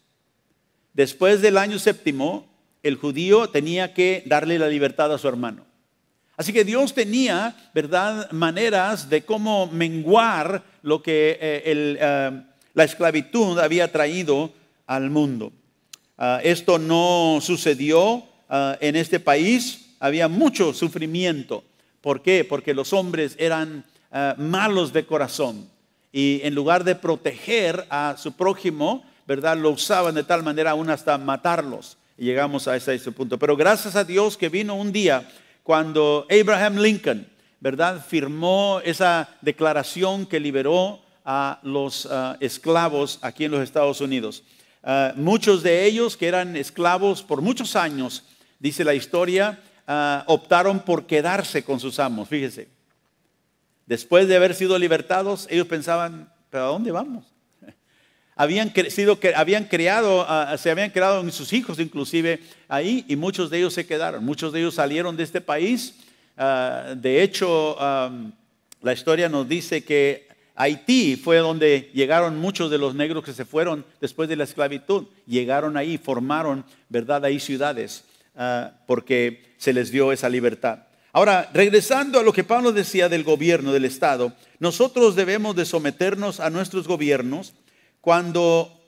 Después del año 7º, el judío tenía que darle la libertad a su hermano. Así que Dios tenía, ¿verdad?, maneras de cómo menguar lo que la esclavitud había traído al mundo. Esto no sucedió en este país. Había mucho sufrimiento. ¿Por qué? Porque los hombres eran malos de corazón y en lugar de proteger a su prójimo, ¿verdad?, lo usaban de tal manera aún hasta matarlos. Y llegamos a ese punto. Pero gracias a Dios que vino un día cuando Abraham Lincoln, ¿verdad?, firmó esa declaración que liberó a los esclavos aquí en los Estados Unidos. Muchos de ellos que eran esclavos por muchos años, dice la historia, optaron por quedarse con sus amos. Fíjese, después de haber sido libertados, ellos pensaban, ¿pero a dónde vamos? Se habían creado en sus hijos inclusive ahí, y muchos de ellos se quedaron. Muchos de ellos salieron de este país. De hecho, la historia nos dice que Haití fue donde llegaron muchos de los negros que se fueron después de la esclavitud. Llegaron ahí, formaron, ¿verdad?, ahí ciudades, porque se les dio esa libertad. Ahora, regresando a lo que Pablo decía del gobierno, del Estado, nosotros debemos de someternos a nuestros gobiernos cuando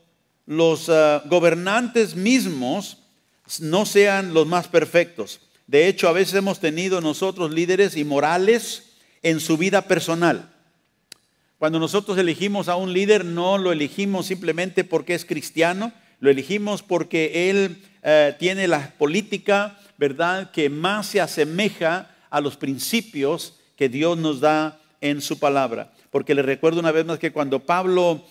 los gobernantes mismos no sean los más perfectos. De hecho, a veces hemos tenido nosotros líderes inmorales en su vida personal. Cuando nosotros elegimos a un líder, no lo elegimos simplemente porque es cristiano, lo elegimos porque él tiene la política, ¿verdad?, que más se asemeja a los principios que Dios nos da en su palabra. Porque les recuerdo una vez más que cuando Pablo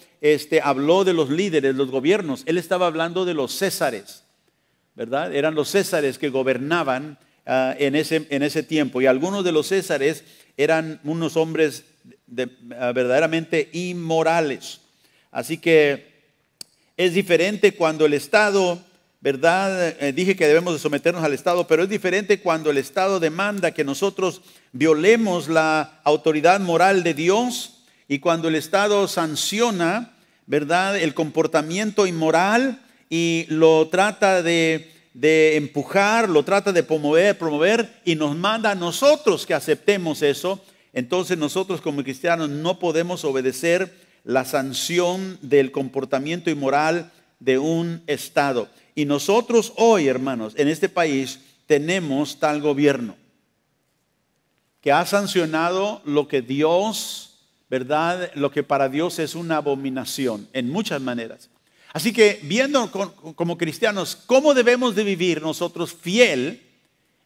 habló de los líderes, los gobiernos, él estaba hablando de los césares, ¿verdad? Eran los césares que gobernaban en ese tiempo. Y algunos de los césares eran unos hombres verdaderamente inmorales. Así que es diferente cuando el Estado, ¿verdad? Dije que debemos de someternos al Estado, pero es diferente cuando el Estado demanda que nosotros violemos la autoridad moral de Dios, y cuando el Estado sanciona, ¿verdad?, el comportamiento inmoral y lo trata de empujar, lo trata de promover y nos manda a nosotros que aceptemos eso. Entonces nosotros como cristianos no podemos obedecer la sanción del comportamiento inmoral de un Estado. Y nosotros hoy, hermanos, en este país tenemos tal gobierno que ha sancionado lo que Dios, ¿verdad?, lo que para Dios es una abominación en muchas maneras. Así que viendo como cristianos cómo debemos de vivir nosotros fiel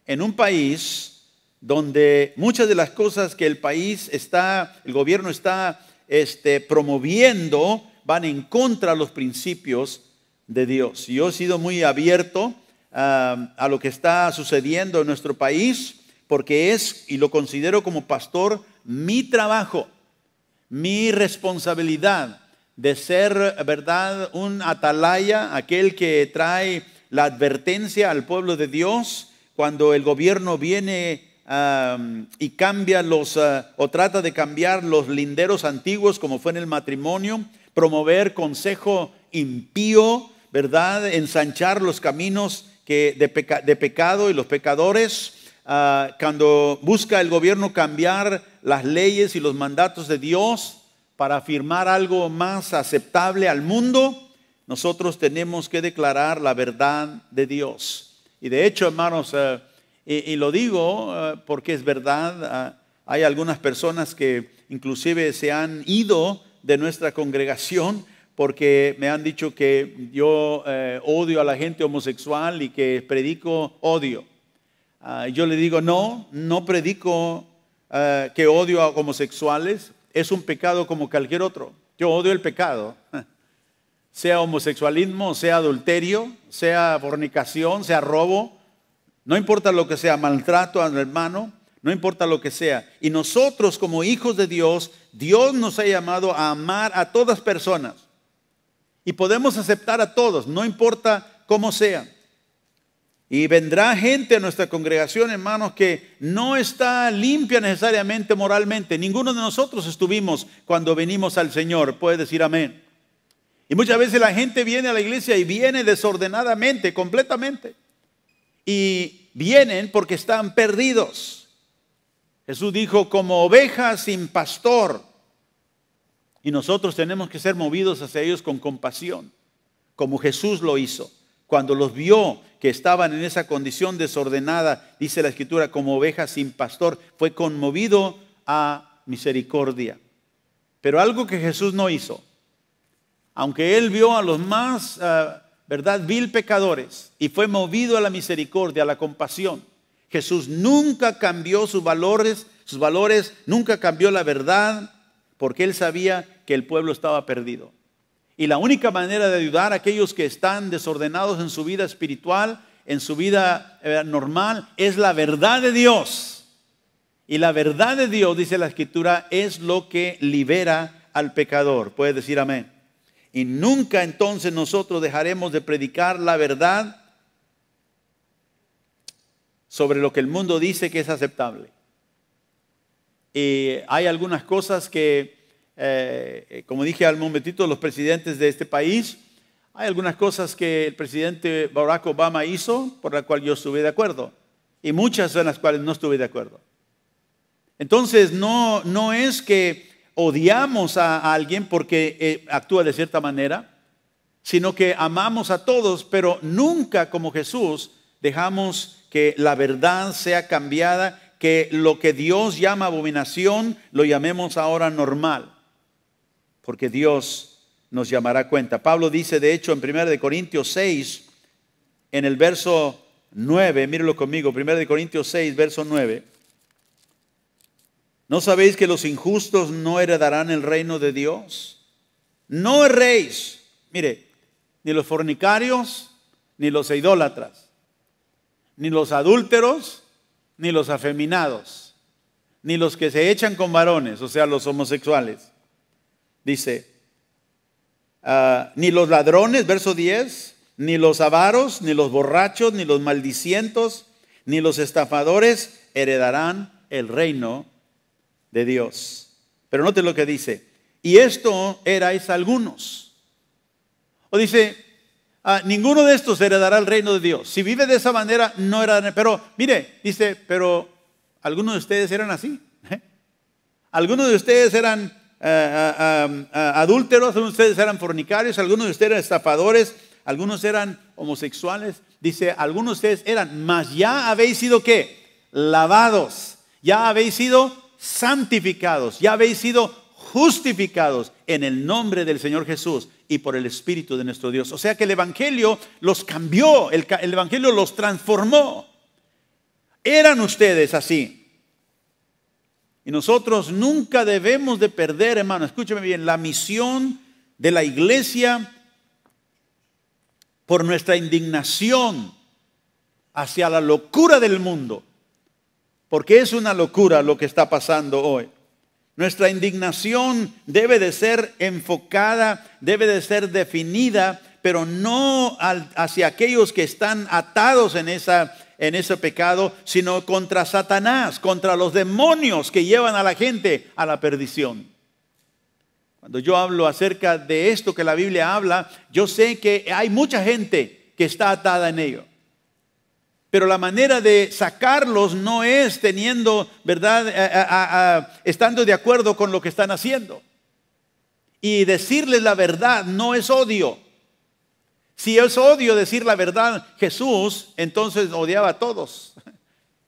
en un país donde muchas de las cosas que el gobierno está promoviendo van en contra de los principios de Dios. Yo he sido muy abierto a lo que está sucediendo en nuestro país, porque y lo considero como pastor, mi trabajo, mi responsabilidad de ser, ¿verdad?, un atalaya, aquel que trae la advertencia al pueblo de Dios cuando el gobierno viene y cambia o trata de cambiar los linderos antiguos, como fue en el matrimonio, promover consejo impío, ¿verdad?, ensanchar los caminos de pecado y los pecadores. Cuando busca el gobierno cambiar las leyes y los mandatos de Dios para afirmar algo más aceptable al mundo, nosotros tenemos que declarar la verdad de Dios. Y de hecho, hermanos, y lo digo porque es verdad, hay algunas personas que inclusive se han ido de nuestra congregación porque me han dicho que yo odio a la gente homosexual y que predico odio. Yo le digo, no predico que odio a homosexuales. Es un pecado como cualquier otro. Yo odio el pecado, sea homosexualismo, sea adulterio, sea fornicación, sea robo. No importa lo que sea, maltrato al hermano, no importa lo que sea. Y nosotros como hijos de Dios, Dios nos ha llamado a amar a todas personas. Y podemos aceptar a todos, no importa cómo sean. Y vendrá gente a nuestra congregación, hermanos, que no está limpia necesariamente moralmente. Ninguno de nosotros estuvimos cuando venimos al Señor. Puede decir amén. Y muchas veces la gente viene a la iglesia y viene desordenadamente, completamente. Y vienen porque están perdidos. Jesús dijo, como ovejas sin pastor. Y nosotros tenemos que ser movidos hacia ellos con compasión, como Jesús lo hizo. Cuando los vio que estaban en esa condición desordenada, dice la Escritura, como ovejas sin pastor, fue conmovido a misericordia. Pero algo que Jesús no hizo, aunque Él vio a los más, vil pecadores y fue movido a la misericordia, a la compasión, Jesús nunca cambió sus valores, nunca cambió la verdad, porque Él sabía que el pueblo estaba perdido. Y la única manera de ayudar a aquellos que están desordenados en su vida espiritual, en su vida normal, es la verdad de Dios. Y la verdad de Dios, dice la Escritura, es lo que libera al pecador. Puede decir amén. Y nunca entonces nosotros dejaremos de predicar la verdad sobre lo que el mundo dice que es aceptable. Y hay algunas cosas que, como dije al momentito, los presidentes de este país, hay algunas cosas que el presidente Barack Obama hizo por las cuales yo estuve de acuerdo. Y muchas en las cuales no estuve de acuerdo. Entonces no es que odiamos a alguien porque actúa de cierta manera, sino que amamos a todos, pero nunca como Jesús dejamos que la verdad sea cambiada, que lo que Dios llama abominación lo llamemos ahora normal, porque Dios nos llamará cuenta. Pablo dice de hecho en 1 Corintios 6, en el verso 9, mírenlo conmigo, 1 Corintios 6, verso 9. ¿No sabéis que los injustos no heredarán el reino de Dios? No erréis, mire, ni los fornicarios, ni los idólatras, ni los adúlteros, ni los afeminados, ni los que se echan con varones, o sea, los homosexuales. Dice, ni los ladrones, verso 10, ni los avaros, ni los borrachos, ni los maldicientos, ni los estafadores heredarán el reino de Dios. Pero note lo que dice, y esto erais algunos. O dice, ninguno de estos heredará el reino de Dios. Si vive de esa manera, no heredará. Pero mire, dice, pero algunos de ustedes eran así. Algunos de ustedes eran adúlteros, algunos de ustedes eran fornicarios, algunos de ustedes eran estafadores, algunos eran homosexuales. Dice, algunos de ustedes eran, mas ya habéis sido ¿qué? Lavados, ya habéis sido santificados, ya habéis sido justificados en el nombre del Señor Jesús y por el Espíritu de nuestro Dios. O sea que el Evangelio los cambió, el Evangelio los transformó. Eran ustedes así. Y nosotros nunca debemos de perder, hermano, escúcheme bien, la misión de la iglesia por nuestra indignación hacia la locura del mundo. Porque es una locura lo que está pasando hoy. Nuestra indignación debe de ser enfocada, debe de ser definida, pero no hacia aquellos que están atados en ese pecado, sino contra Satanás, contra los demonios que llevan a la gente a la perdición. Cuando yo hablo acerca de esto que la Biblia habla, yo sé que hay mucha gente que está atada en ello. Pero la manera de sacarlos no es teniendo, ¿verdad? Estando de acuerdo con lo que están haciendo. Y decirles la verdad no es odio. Si es odio decir la verdad, Jesús entonces odiaba a todos.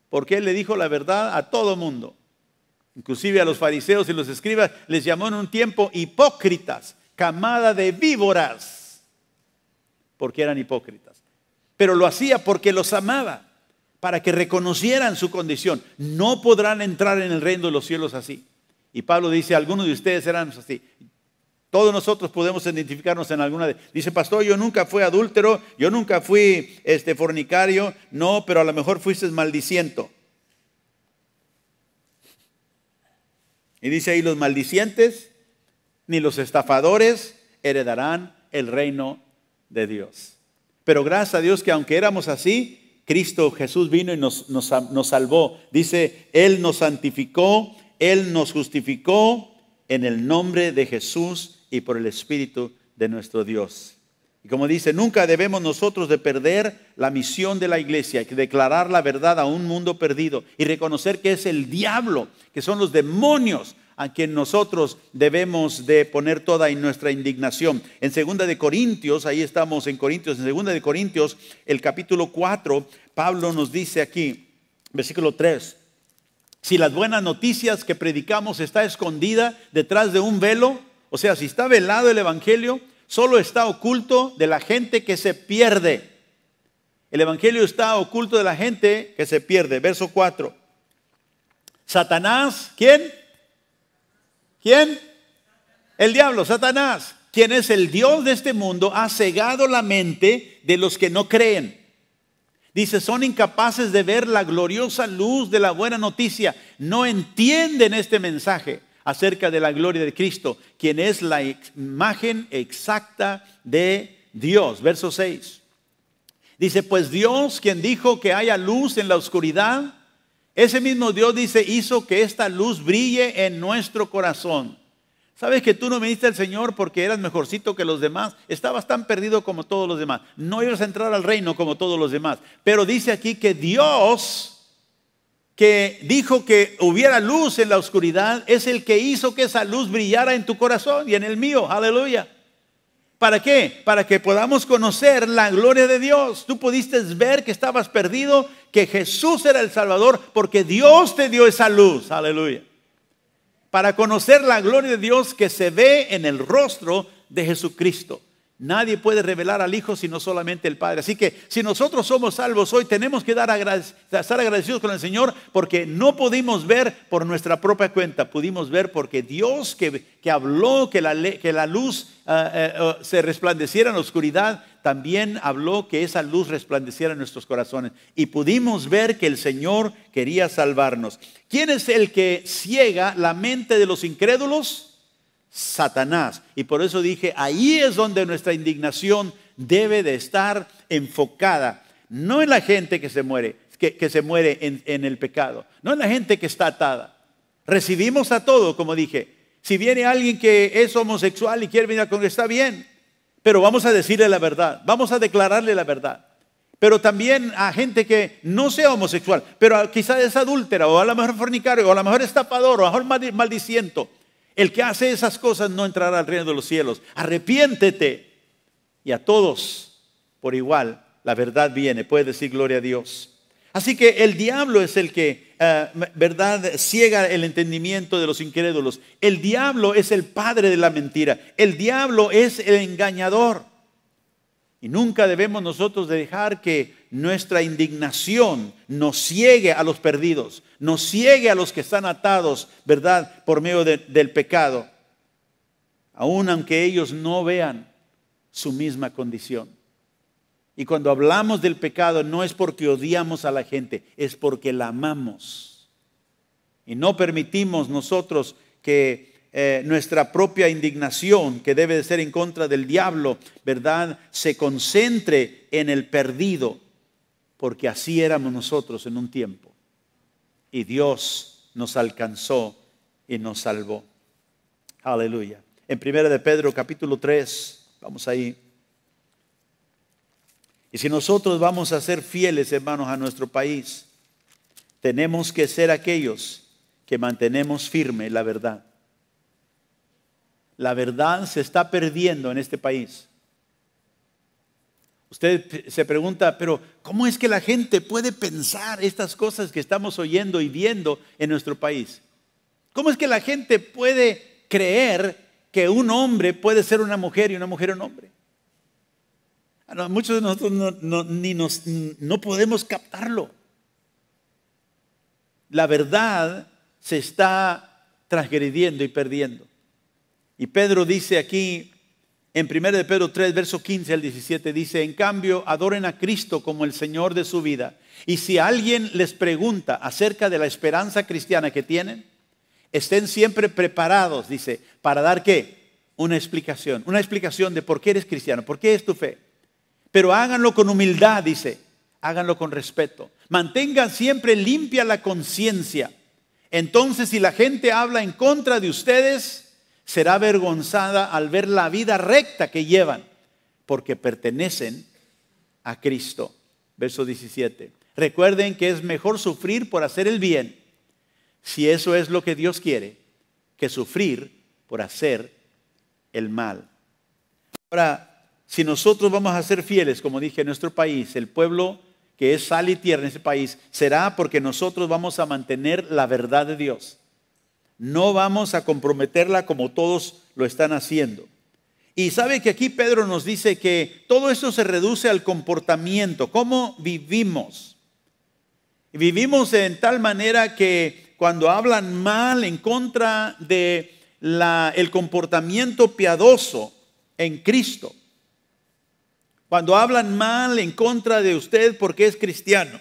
Porque Él le dijo la verdad a todo mundo. Inclusive a los fariseos y los escribas les llamó en un tiempo hipócritas, camada de víboras. Porque eran hipócritas. Pero lo hacía porque los amaba, para que reconocieran su condición. No podrán entrar en el reino de los cielos así. Y Pablo dice, algunos de ustedes eran así. Todos nosotros podemos identificarnos en alguna de. Dice, pastor, yo nunca fui adúltero, yo nunca fui fornicario. No, pero a lo mejor fuiste maldiciento. Y dice ahí, los maldicientes ni los estafadores heredarán el reino de Dios. Pero gracias a Dios que aunque éramos así, Cristo Jesús vino y nos salvó. Dice, Él nos santificó, Él nos justificó en el nombre de Jesús y por el Espíritu de nuestro Dios. Y como dice, nunca debemos nosotros de perder la misión de la iglesia, que declarar la verdad a un mundo perdido y reconocer que es el diablo, que son los demonios a quien nosotros debemos de poner toda nuestra indignación. En 2 de Corintios, ahí estamos en Corintios, en 2 de Corintios, el capítulo 4, Pablo nos dice aquí, versículo 3, Si las buenas noticias que predicamos está escondida detrás de un velo, o sea, si está velado el evangelio, solo está oculto de la gente que se pierde. El evangelio está oculto de la gente que se pierde. Verso 4. Satanás, ¿quién? ¿Quién? El diablo, Satanás, quien es el Dios de este mundo, ha cegado la mente de los que no creen. Dice, son incapaces de ver la gloriosa luz de la buena noticia. No entienden este mensaje acerca de la gloria de Cristo, quien es la imagen exacta de Dios. Verso 6. Dice, pues Dios, quien dijo que haya luz en la oscuridad, ese mismo Dios, dice, hizo que esta luz brille en nuestro corazón. ¿Sabes que tú no viniste al Señor porque eras mejorcito que los demás? Estabas tan perdido como todos los demás. No ibas a entrar al reino como todos los demás. Pero dice aquí que Dios, que dijo que hubiera luz en la oscuridad, es el que hizo que esa luz brillara en tu corazón y en el mío. Aleluya. ¿Para qué? Para que podamos conocer la gloria de Dios. Tú pudiste ver que estabas perdido, que Jesús era el Salvador, porque Dios te dio esa luz. Aleluya. Para conocer la gloria de Dios que se ve en el rostro de Jesucristo. Nadie puede revelar al Hijo sino solamente el Padre. Así que si nosotros somos salvos hoy, tenemos que estar agradecidos con el Señor, porque no pudimos ver por nuestra propia cuenta. Pudimos ver porque Dios que habló que la luz se resplandeciera en la oscuridad, también habló que esa luz resplandeciera en nuestros corazones. Y pudimos ver que el Señor quería salvarnos. ¿Quién es el que ciega la mente de los incrédulos? Satanás. Y por eso dije, ahí es donde nuestra indignación debe de estar enfocada. No en la gente que se muere, que se muere en el pecado. No en la gente que está atada. Recibimos a todo, como dije. Si viene alguien que es homosexual y quiere venir a congregar, está bien. Pero vamos a decirle la verdad. Vamos a declararle la verdad. Pero también a gente que no sea homosexual, pero quizás es adúltera, o a lo mejor fornicario, o a lo mejor estafador, o a lo mejor maldiciento. El que hace esas cosas no entrará al reino de los cielos. Arrepiéntete. Y a todos por igual la verdad viene. Puede decir gloria a Dios. Así que el diablo es el que, verdad, ciega el entendimiento de los incrédulos. El diablo es el padre de la mentira. El diablo es el engañador. Y nunca debemos nosotros dejar que nuestra indignación nos ciegue a los perdidos, nos ciegue a los que están atados, ¿verdad?, por medio del pecado, aun aunque ellos no vean su misma condición. Y cuando hablamos del pecado no es porque odiamos a la gente, es porque la amamos. Y no permitimos nosotros que nuestra propia indignación, que debe de ser en contra del diablo, ¿verdad?, se concentre en el perdido, porque así éramos nosotros en un tiempo. Y Dios nos alcanzó y nos salvó. Aleluya. En 1 de Pedro capítulo 3, vamos ahí. Y si nosotros vamos a ser fieles, hermanos, a nuestro país, tenemos que ser aquellos que mantenemos firme la verdad. La verdad se está perdiendo en este país. Usted se pregunta, pero ¿cómo es que la gente puede pensar estas cosas que estamos oyendo y viendo en nuestro país? ¿Cómo es que la gente puede creer que un hombre puede ser una mujer y una mujer un hombre? Muchos de nosotros no podemos captarlo. La verdad se está transgrediendo y perdiendo. Y Pedro dice aquí, en 1 de Pedro 3, verso 15 al 17, dice, en cambio, adoren a Cristo como el Señor de su vida. Y si alguien les pregunta acerca de la esperanza cristiana que tienen, estén siempre preparados, dice, para dar ¿qué? Una explicación de por qué eres cristiano, por qué es tu fe. Pero háganlo con humildad, dice, háganlo con respeto. Mantengan siempre limpia la conciencia. Entonces, si la gente habla en contra de ustedes, será avergonzada al ver la vida recta que llevan, porque pertenecen a Cristo. Verso 17. Recuerden que es mejor sufrir por hacer el bien, si eso es lo que Dios quiere, que sufrir por hacer el mal. Ahora, si nosotros vamos a ser fieles, como dije, en nuestro país, el pueblo que es sal y tierra en ese país, será porque nosotros vamos a mantener la verdad de Dios. No vamos a comprometerla como todos lo están haciendo. Y sabe que aquí Pedro nos dice que todo esto se reduce al comportamiento, cómo vivimos. Vivimos en tal manera que cuando hablan mal en contra de el comportamiento piadoso en Cristo, cuando hablan mal en contra de usted porque es cristiano,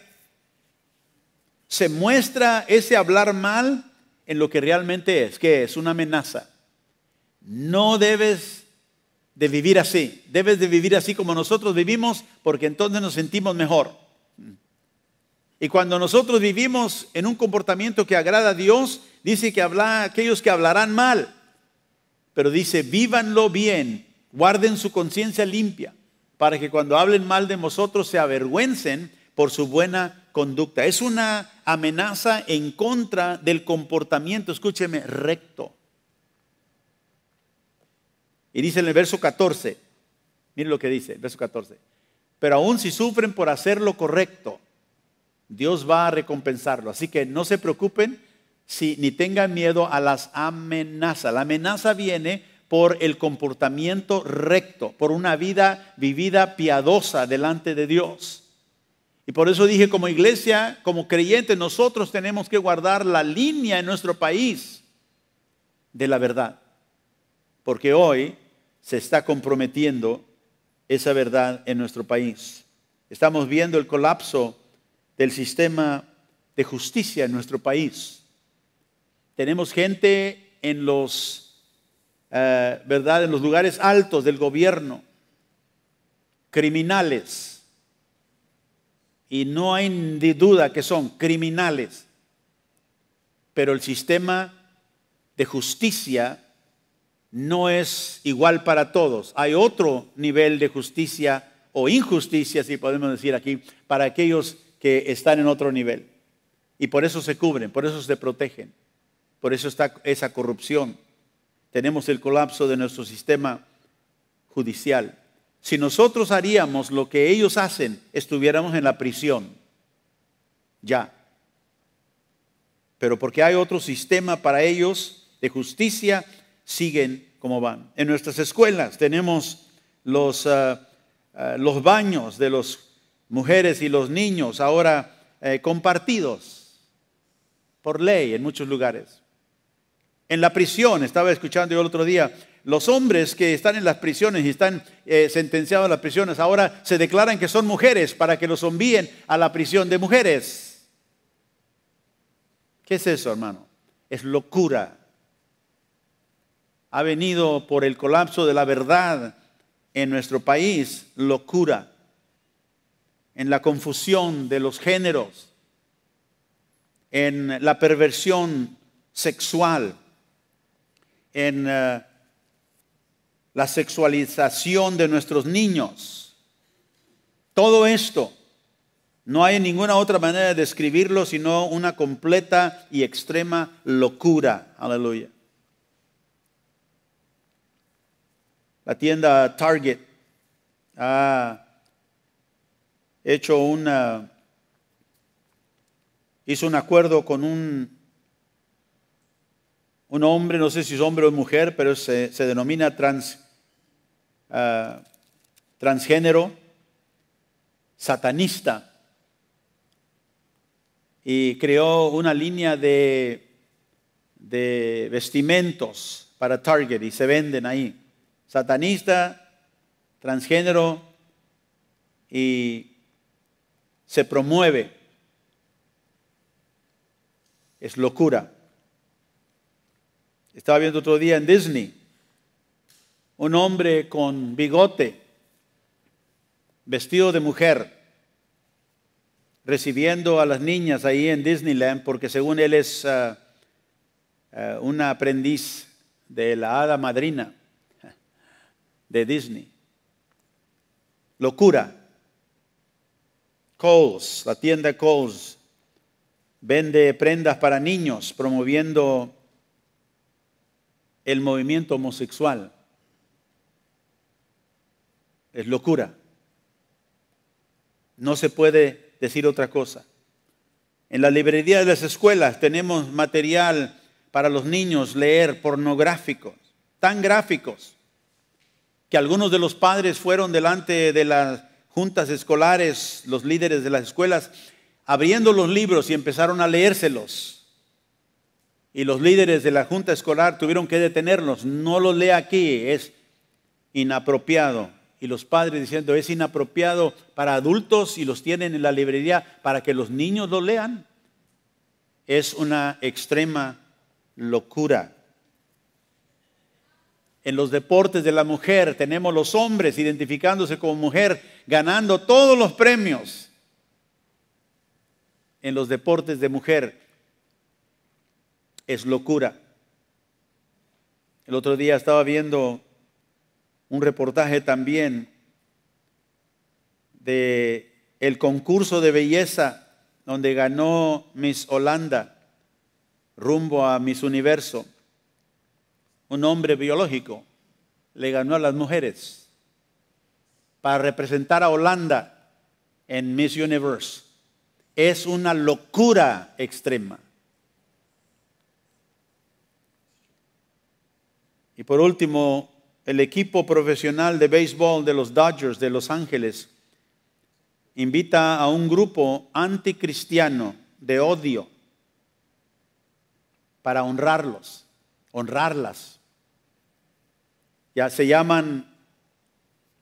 se muestra ese hablar mal en lo que realmente es, que es una amenaza. No debes de vivir así, debes de vivir así como nosotros vivimos, porque entonces nos sentimos mejor. Y cuando nosotros vivimos en un comportamiento que agrada a Dios, dice que habla aquellos que hablarán mal, pero dice, vívanlo bien, guarden su conciencia limpia, para que cuando hablen mal de nosotros se avergüencen por su buena conducta. Es una amenaza en contra del comportamiento, escúcheme, recto. Y dice en el verso 14, mire lo que dice, el verso 14. Pero aún si sufren por hacer lo correcto, Dios va a recompensarlo. Así que no se preocupen ni tengan miedo a las amenazas. La amenaza viene por el comportamiento recto, por una vida vivida piadosa delante de Dios. Y por eso dije, como iglesia, como creyentes, nosotros tenemos que guardar la línea en nuestro país de la verdad. Porque hoy se está comprometiendo esa verdad en nuestro país. Estamos viendo el colapso del sistema de justicia en nuestro país. Tenemos gente en los, ¿verdad?, en los lugares altos del gobierno, criminales, y no hay ni duda que son criminales, pero el sistema de justicia no es igual para todos. Hay otro nivel de justicia o injusticia, si podemos decir aquí, para aquellos que están en otro nivel. Y por eso se cubren, por eso se protegen. Por eso está esa corrupción. Tenemos el colapso de nuestro sistema judicial. Si nosotros haríamos lo que ellos hacen, estuviéramos en la prisión. Ya. Pero porque hay otro sistema para ellos de justicia, siguen como van. En nuestras escuelas tenemos los baños de las mujeres y los niños ahora compartidos por ley en muchos lugares. En la prisión, estaba escuchando yo el otro día, los hombres que están en las prisiones y están sentenciados a las prisiones ahora se declaran que son mujeres para que los envíen a la prisión de mujeres. ¿Qué es eso, hermano? Es locura. Ha venido por el colapso de la verdad en nuestro país, locura, en la confusión de los géneros, en la perversión sexual, en la sexualización de nuestros niños. Todo esto, no hay ninguna otra manera de describirlo sino una completa y extrema locura. Aleluya. La tienda Target ha hecho hizo un acuerdo con un hombre, no sé si es hombre o mujer, pero se denomina transgénero, satanista, y creó una línea de vestimentos para Target y se venden ahí. Satanista, transgénero, y se promueve. Es locura. Estaba viendo otro día en Disney un hombre con bigote, vestido de mujer, recibiendo a las niñas ahí en Disneyland porque según él es un aprendiz de la hada madrina de Disney. Locura. Kohl's, la tienda Kohl's, vende prendas para niños promoviendo el movimiento homosexual. Es locura. No se puede decir otra cosa. En la librería de las escuelas tenemos material para los niños leer pornográficos, tan gráficos, que algunos de los padres fueron delante de las juntas escolares, los líderes de las escuelas, abriendo los libros y empezaron a leérselos. Y los líderes de la junta escolar tuvieron que detenerlos. No lo lea aquí, es inapropiado. Y los padres diciendo, es inapropiado para adultos y los tienen en la librería para que los niños lo lean. Es una extrema locura. En los deportes de la mujer tenemos los hombres identificándose como mujer, ganando todos los premios. En los deportes de mujer es locura. El otro día estaba viendo un reportaje también de el concurso de belleza donde ganó Miss Holanda rumbo a Miss Universo. Un hombre biológico le ganó a las mujeres para representar a Holanda en Miss Universe. Es una locura extrema. Y por último, el equipo profesional de béisbol de los Dodgers de Los Ángeles invita a un grupo anticristiano de odio para honrarlas. Ya se llaman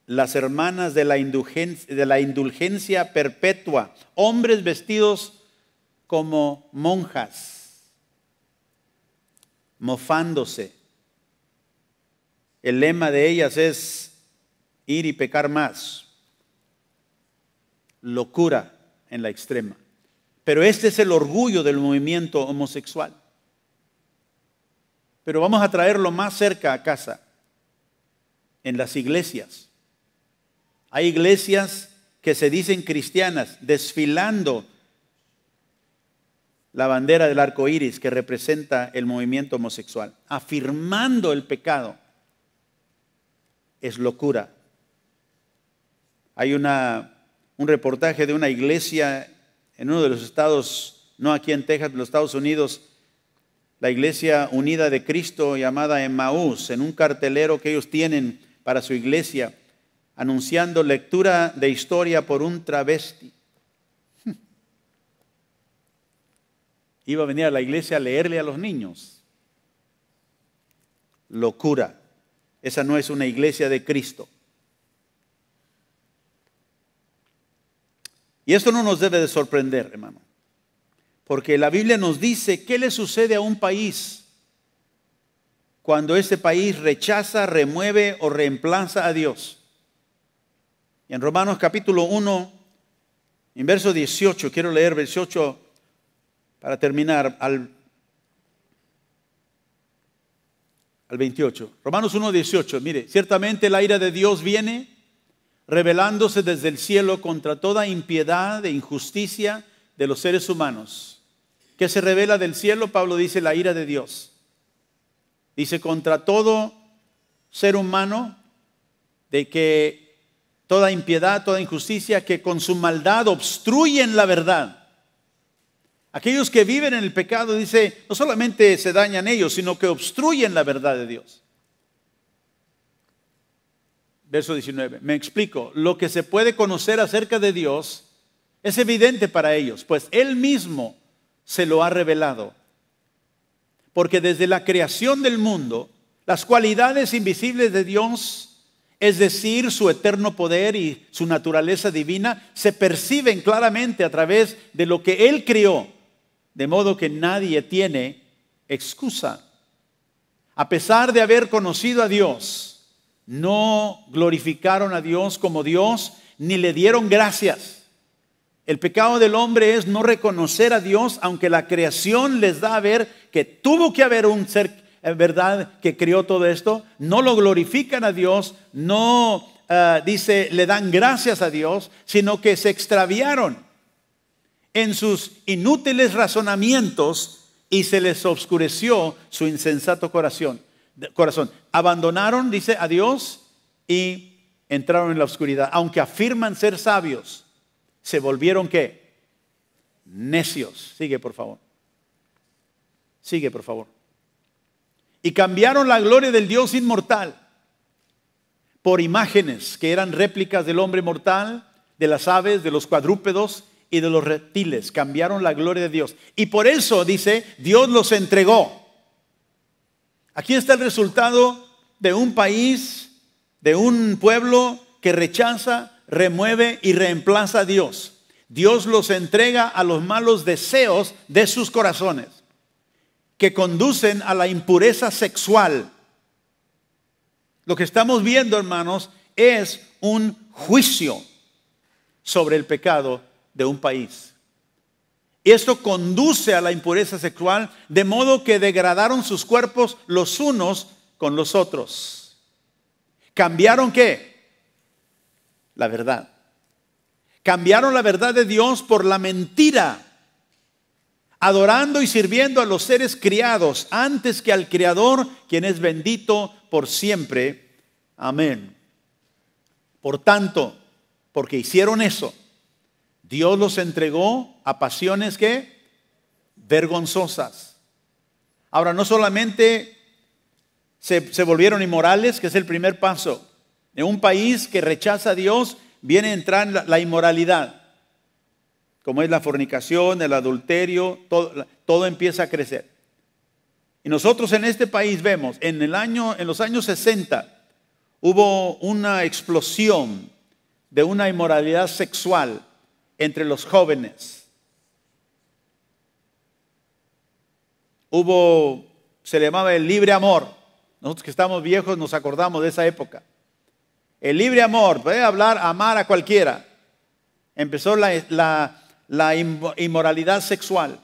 las hermanas de la indulgencia perpetua, hombres vestidos como monjas, mofándose. El lema de ellas es ir y pecar más. Locura en la extrema. Pero este es el orgullo del movimiento homosexual. Pero vamos a traerlo más cerca a casa. En las iglesias. Hay iglesias que se dicen cristianas desfilando la bandera del arco iris que representa el movimiento homosexual, afirmando el pecado. Es locura. Hay un reportaje de una iglesia en uno de los estados, no aquí en Texas, en los Estados Unidos, la Iglesia Unida de Cristo llamada Emmaús, en un cartelero que ellos tienen para su iglesia, anunciando lectura de historia por un travesti. Iba a venir a la iglesia a leerle a los niños. Locura. Esa no es una iglesia de Cristo. Y esto no nos debe de sorprender, hermano. Porque la Biblia nos dice qué le sucede a un país cuando ese país rechaza, remueve o reemplaza a Dios. En Romanos capítulo 1, en verso 18, quiero leer verso 8 para terminar al 28. Romanos 1, 18, mire, ciertamente la ira de Dios viene revelándose desde el cielo contra toda impiedad e injusticia de los seres humanos. ¿Qué se revela del cielo? Pablo dice la ira de Dios. Dice contra todo ser humano, de que toda impiedad, toda injusticia, que con su maldad obstruyen la verdad. Aquellos que viven en el pecado, dice, no solamente se dañan ellos, sino que obstruyen la verdad de Dios. Verso 19, me explico. Lo que se puede conocer acerca de Dios es evidente para ellos, pues Él mismo se lo ha revelado. Porque desde la creación del mundo, las cualidades invisibles de Dios, es decir, su eterno poder y su naturaleza divina, se perciben claramente a través de lo que Él creó. De modo que nadie tiene excusa. A pesar de haber conocido a Dios, no glorificaron a Dios como Dios, ni le dieron gracias. El pecado del hombre es no reconocer a Dios, aunque la creación les da a ver que tuvo que haber un ser, ¿verdad?, que creó todo esto. No lo glorifican a Dios, no le dan gracias a Dios, sino que se extraviaron en sus inútiles razonamientos y se les oscureció su insensato corazón. Abandonaron, dice, a Dios y entraron en la oscuridad. Aunque afirman ser sabios, se volvieron ¿qué? necios. Sigue, por favor. Sigue, por favor. Y cambiaron la gloria del Dios inmortal por imágenes que eran réplicas del hombre mortal, de las aves, de los cuadrúpedos y de los reptiles. Cambiaron la gloria de Dios. Y por eso, dice, Dios los entregó. Aquí está el resultado de un país, de un pueblo que rechaza, remueve y reemplaza a Dios. Dios los entrega a los malos deseos de sus corazones, que conducen a la impureza sexual. Lo que estamos viendo, hermanos, es un juicio sobre el pecado de un país. Esto conduce a la impureza sexual, de modo que degradaron sus cuerpos los unos con los otros. ¿Cambiaron qué? La verdad. Cambiaron la verdad de Dios por la mentira, adorando y sirviendo a los seres criados antes que al Creador, quien es bendito por siempre. Amén. Por tanto, porque hicieron eso, Dios los entregó a pasiones ¿qué? Vergonzosas. Ahora, no solamente se volvieron inmorales, que es el primer paso. En un país que rechaza a Dios, viene a entrar la inmoralidad, como es la fornicación, el adulterio, todo empieza a crecer. Y nosotros en este país vemos, en los años 60, hubo una explosión de una inmoralidad sexual entre los jóvenes. Se le llamaba el libre amor. Nosotros que estamos viejos nos acordamos de esa época. El libre amor, puede amar a cualquiera. Empezó la inmoralidad sexual.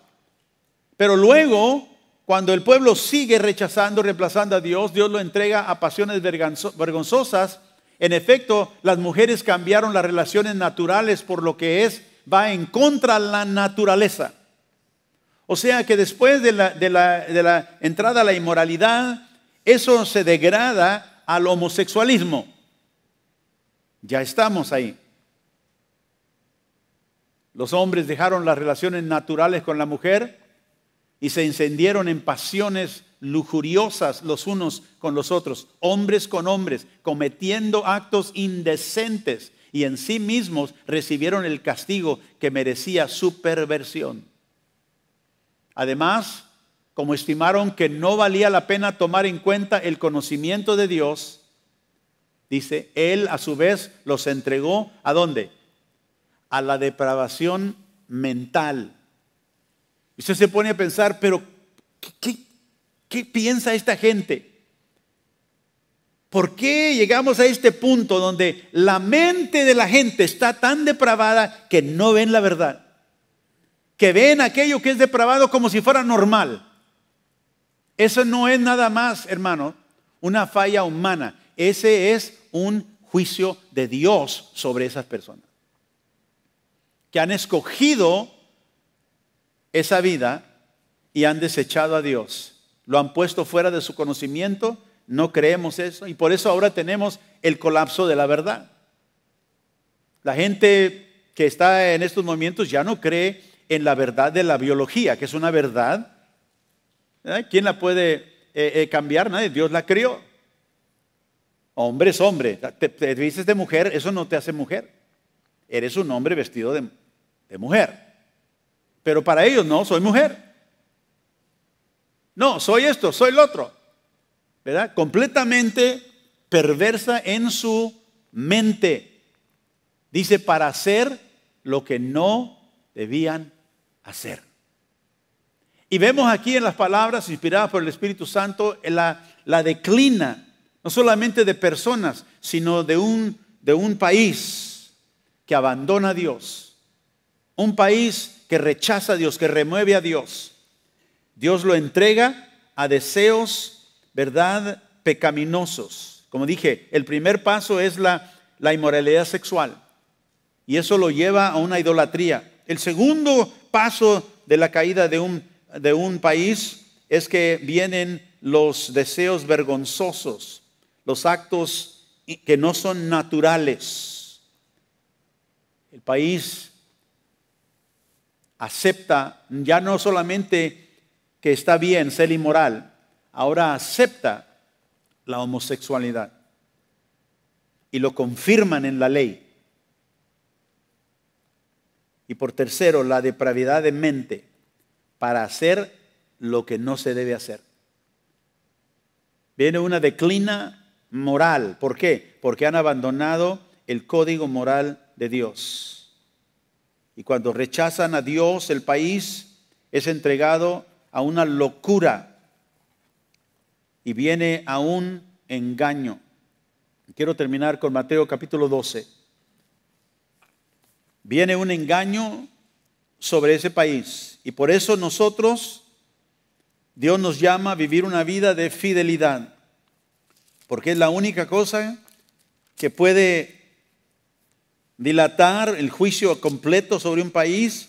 Pero luego, cuando el pueblo sigue rechazando, reemplazando a Dios, Dios lo entrega a pasiones vergonzosas. En efecto, las mujeres cambiaron las relaciones naturales por lo que va en contra de la naturaleza. O sea que después de la entrada a la inmoralidad, eso se degrada al homosexualismo. Ya estamos ahí. Los hombres dejaron las relaciones naturales con la mujer y se encendieron en pasiones lujuriosas los unos con los otros, hombres con hombres, cometiendo actos indecentes, y en sí mismos recibieron el castigo que merecía su perversión. Además, como estimaron que no valía la pena tomar en cuenta el conocimiento de Dios, dice, Él a su vez los entregó, ¿a dónde? A la depravación mental. Y usted se pone a pensar, pero ¿qué piensa esta gente? ¿Por qué llegamos a este punto donde la mente de la gente está tan depravada que no ven la verdad? Que ven aquello que es depravado como si fuera normal. Eso no es nada más, hermano, una falla humana. Ese es un juicio de Dios sobre esas personas que han escogido esa vida y han desechado a Dios. Lo han puesto fuera de su conocimiento. No creemos eso y por eso ahora tenemos el colapso de la verdad. La gente que está en estos momentos ya no cree en la verdad de la biología, que es una verdad. ¿Quién la puede cambiar? Nadie. Dios la creó. Hombre es hombre. Te dices de mujer, eso no te hace mujer. Eres un hombre vestido de mujer. Pero para ellos no, soy mujer. No, soy esto, soy el otro. ¿Verdad? Completamente perversa en su mente. Dice, para hacer lo que no debían hacer. Y vemos aquí en las palabras inspiradas por el Espíritu Santo la declina, no solamente de personas, sino de un país que abandona a Dios. Un país que rechaza a Dios, que remueve a Dios. Dios lo entrega a deseos, ¿verdad?, pecaminosos. Como dije, el primer paso es la inmoralidad sexual. Y eso lo lleva a una idolatría. El segundo paso de la caída de un país es que vienen los deseos vergonzosos, los actos que no son naturales. El país acepta ya no solamente que está bien ser inmoral, ahora acepta la homosexualidad y lo confirman en la ley. Y por tercero, la depravidad de mente para hacer lo que no se debe hacer. Viene una declina moral. ¿Por qué? Porque han abandonado el código moral de Dios. Y cuando rechazan a Dios, el país es entregado a una locura y viene a un engaño. Quiero terminar con Mateo capítulo 12. Viene un engaño sobre ese país y por eso nosotros, Dios nos llama a vivir una vida de fidelidad, porque es la única cosa que puede dilatar el juicio completo sobre un país,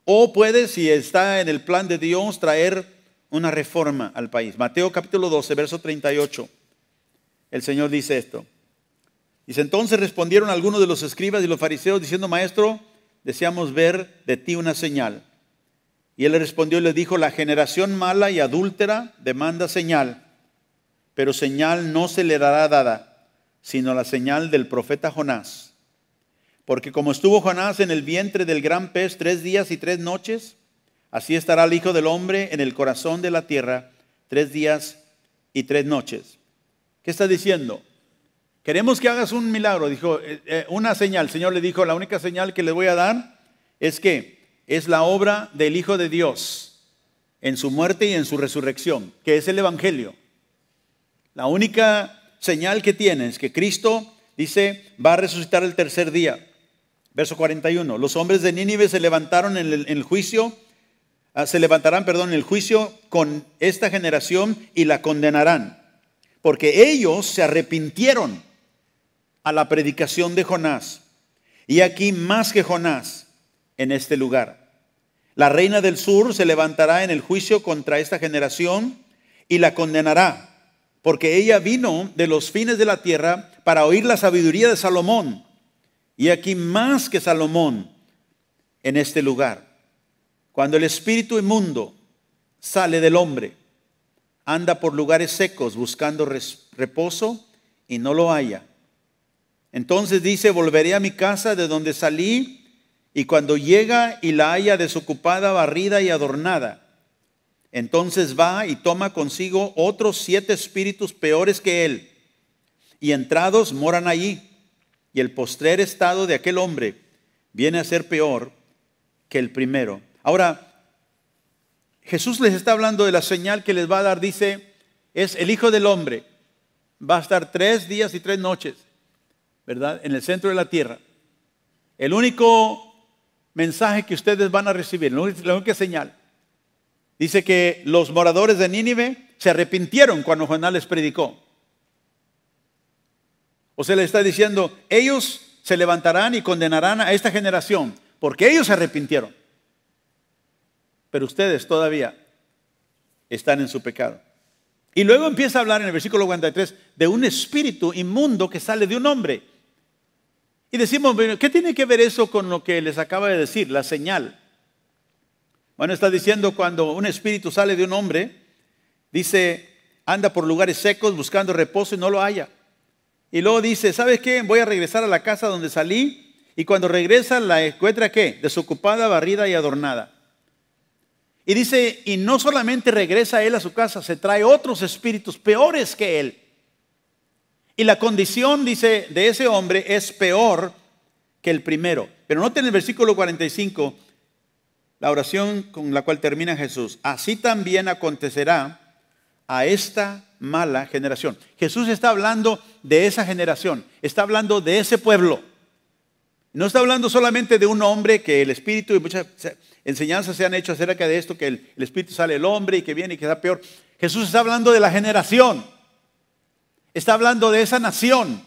o puede, si está en el plan de Dios, traer una reforma al país. Mateo capítulo 12, verso 38. El Señor dice esto. Dice, entonces respondieron algunos de los escribas y los fariseos diciendo, maestro, deseamos ver de ti una señal. Y él le respondió y le dijo, la generación mala y adúltera demanda señal, pero señal no se le dará dada, sino la señal del profeta Jonás. Porque como estuvo Jonás en el vientre del gran pez 3 días y 3 noches, así estará el Hijo del Hombre en el corazón de la tierra 3 días y 3 noches. ¿Qué está diciendo? Queremos que hagas un milagro, dijo, una señal. El Señor le dijo, la única señal que le voy a dar es que es la obra del Hijo de Dios en su muerte y en su resurrección, que es el Evangelio. La única señal que tiene es que Cristo, dice, va a resucitar el tercer día. Verso 41, los hombres de Nínive se levantaron en el juicio, se levantarán, en el juicio con esta generación y la condenarán, porque ellos se arrepintieron a la predicación de Jonás. Y aquí más que Jonás en este lugar. La reina del sur se levantará en el juicio contra esta generación y la condenará, porque ella vino de los fines de la tierra para oír la sabiduría de Salomón. Y aquí más que Salomón en este lugar. Cuando el espíritu inmundo sale del hombre, anda por lugares secos buscando reposo y no lo halla. Entonces dice, volveré a mi casa de donde salí, y cuando llega y la halla desocupada, barrida y adornada, entonces va y toma consigo otros 7 espíritus peores que él, y entrados moran allí, y el postrer estado de aquel hombre viene a ser peor que el primero. Ahora, Jesús les está hablando de la señal que les va a dar, dice, es el Hijo del Hombre, va a estar 3 días y 3 noches. ¿Verdad? En el centro de la tierra. El único mensaje que ustedes van a recibir, la única señal, dice que los moradores de Nínive se arrepintieron cuando Jonás les predicó. O sea, le está diciendo, ellos se levantarán y condenarán a esta generación, porque ellos se arrepintieron. Pero ustedes todavía están en su pecado. Y luego empieza a hablar en el versículo 43 de un espíritu inmundo que sale de un hombre. Y decimos, ¿qué tiene que ver eso con lo que les acaba de decir, la señal? Bueno, está diciendo cuando un espíritu sale de un hombre, dice, anda por lugares secos buscando reposo y no lo halla. Y luego dice, ¿sabes qué? Voy a regresar a la casa donde salí, y cuando regresa la encuentra, ¿qué? Desocupada, barrida y adornada. Y dice, y no solamente regresa él a su casa, se trae otros espíritus peores que él. Y la condición, dice, de ese hombre es peor que el primero. Pero noten el versículo 45, la oración con la cual termina Jesús. Así también acontecerá a esta mala generación. Jesús está hablando de esa generación, está hablando de ese pueblo. No está hablando solamente de un hombre que el espíritu, y muchas enseñanzas se han hecho acerca de esto, que el espíritu sale del hombre y que viene y que da peor. Jesús está hablando de la generación. Está hablando de esa nación.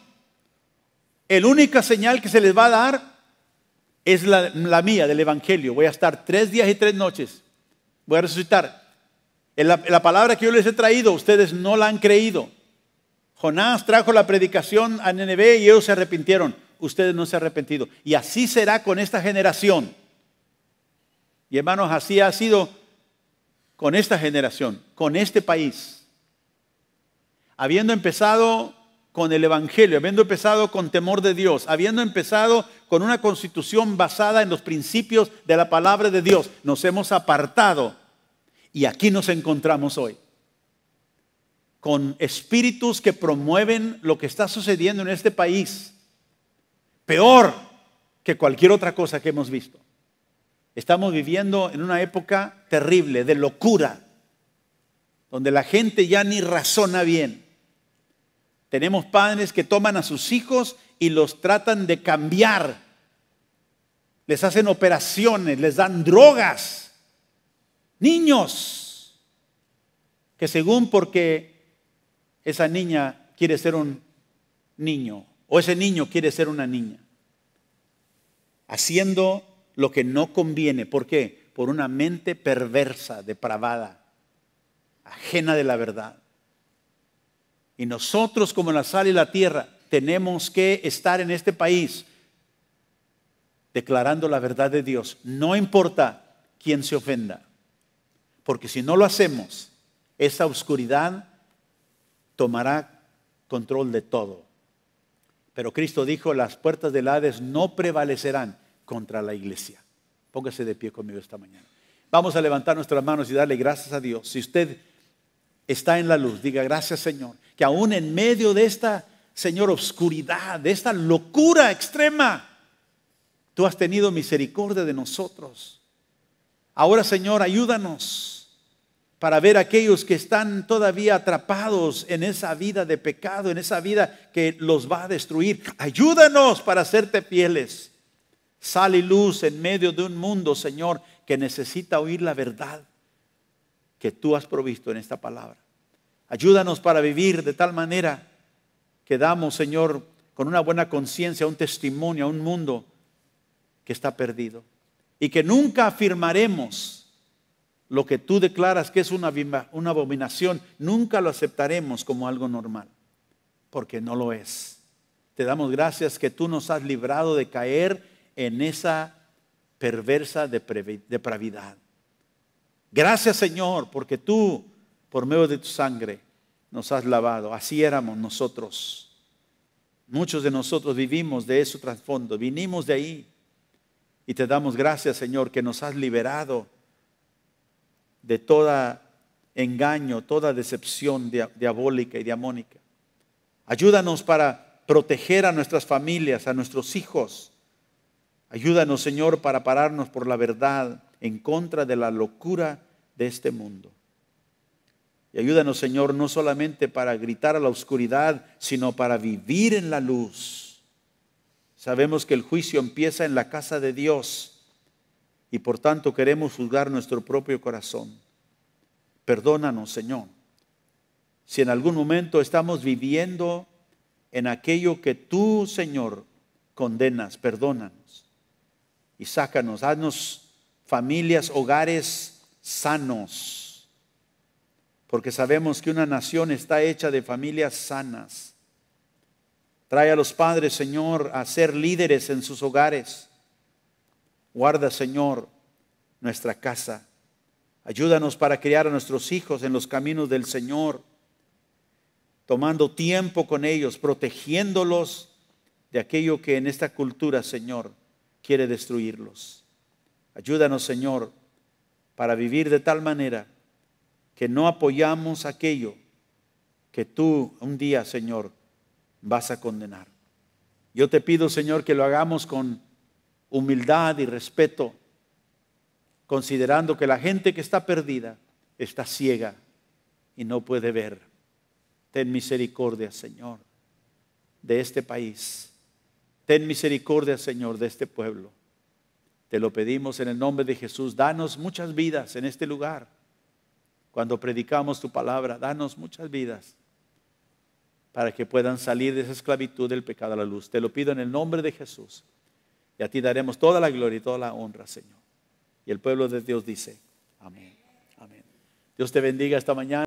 La única señal que se les va a dar es la mía, del Evangelio. Voy a estar 3 días y 3 noches. Voy a resucitar. La palabra que yo les he traído, ustedes no la han creído. Jonás trajo la predicación a Nínive y ellos se arrepintieron. Ustedes no se han arrepentido. Y así será con esta generación. Y hermanos, así ha sido con esta generación, con este país. Habiendo empezado con el Evangelio, habiendo empezado con temor de Dios, habiendo empezado con una constitución basada en los principios de la palabra de Dios, nos hemos apartado y aquí nos encontramos hoy. Con espíritus que promueven lo que está sucediendo en este país, peor que cualquier otra cosa que hemos visto. Estamos viviendo en una época terrible de locura, donde la gente ya ni razona bien. Tenemos padres que toman a sus hijos y los tratan de cambiar. Les hacen operaciones, les dan drogas. Niños que según porque esa niña quiere ser un niño o ese niño quiere ser una niña, haciendo lo que no conviene. ¿Por qué? Por una mente perversa, depravada, ajena de la verdad. Y nosotros, como la sal y la tierra, tenemos que estar en este país declarando la verdad de Dios. No importa quién se ofenda, porque si no lo hacemos, esa oscuridad tomará control de todo. Pero Cristo dijo, las puertas del Hades no prevalecerán contra la iglesia. Póngase de pie conmigo esta mañana. Vamos a levantar nuestras manos y darle gracias a Dios. Si usted está en la luz, diga gracias, Señor, que aún en medio de esta, Señor, oscuridad, de esta locura extrema, tú has tenido misericordia de nosotros. Ahora, Señor, ayúdanos para ver a aquellos que están todavía atrapados en esa vida de pecado, en esa vida que los va a destruir. Ayúdanos para hacerte fieles. Sal y luz en medio de un mundo, Señor, que necesita oír la verdad que tú has provisto en esta palabra. Ayúdanos para vivir de tal manera que damos, Señor, con una buena conciencia, un testimonio a un mundo que está perdido. Y que nunca afirmaremos lo que tú declaras que es una abominación, nunca lo aceptaremos como algo normal, porque no lo es. Te damos gracias que tú nos has librado de caer en esa perversa depravidad. Gracias, Señor, porque tú, por medio de tu sangre, nos has lavado. Así éramos nosotros. Muchos de nosotros vivimos de ese trasfondo, vinimos de ahí. Y te damos gracias, Señor, que nos has liberado de todo engaño, toda decepción diabólica y diamónica. Ayúdanos para proteger a nuestras familias, a nuestros hijos. Ayúdanos, Señor, para pararnos por la verdad en contra de la locura de este mundo. Y ayúdanos, Señor, no solamente para gritar a la oscuridad, sino para vivir en la luz. Sabemos que el juicio empieza en la casa de Dios y por tanto queremos juzgar nuestro propio corazón. Perdónanos, Señor, si en algún momento estamos viviendo en aquello que tú, Señor, condenas. Perdónanos y sácanos, haznos familias, hogares sanos, porque sabemos que una nación está hecha de familias sanas. Trae a los padres, Señor, a ser líderes en sus hogares. Guarda, Señor, nuestra casa. Ayúdanos para criar a nuestros hijos en los caminos del Señor, tomando tiempo con ellos, protegiéndolos de aquello que en esta cultura, Señor, quiere destruirlos. Ayúdanos, Señor, para vivir de tal manera que no apoyamos aquello que tú un día, Señor, vas a condenar. Yo te pido, Señor, que lo hagamos con humildad y respeto, considerando que la gente que está perdida está ciega y no puede ver. Ten misericordia, Señor, de este país. Ten misericordia, Señor, de este pueblo. Te lo pedimos en el nombre de Jesús. Danos muchas vidas en este lugar. Cuando predicamos tu palabra, danos muchas vidas para que puedan salir de esa esclavitud del pecado a la luz. Te lo pido en el nombre de Jesús. Y a ti daremos toda la gloria y toda la honra, Señor. Y el pueblo de Dios dice, amén. Amén. Dios te bendiga esta mañana.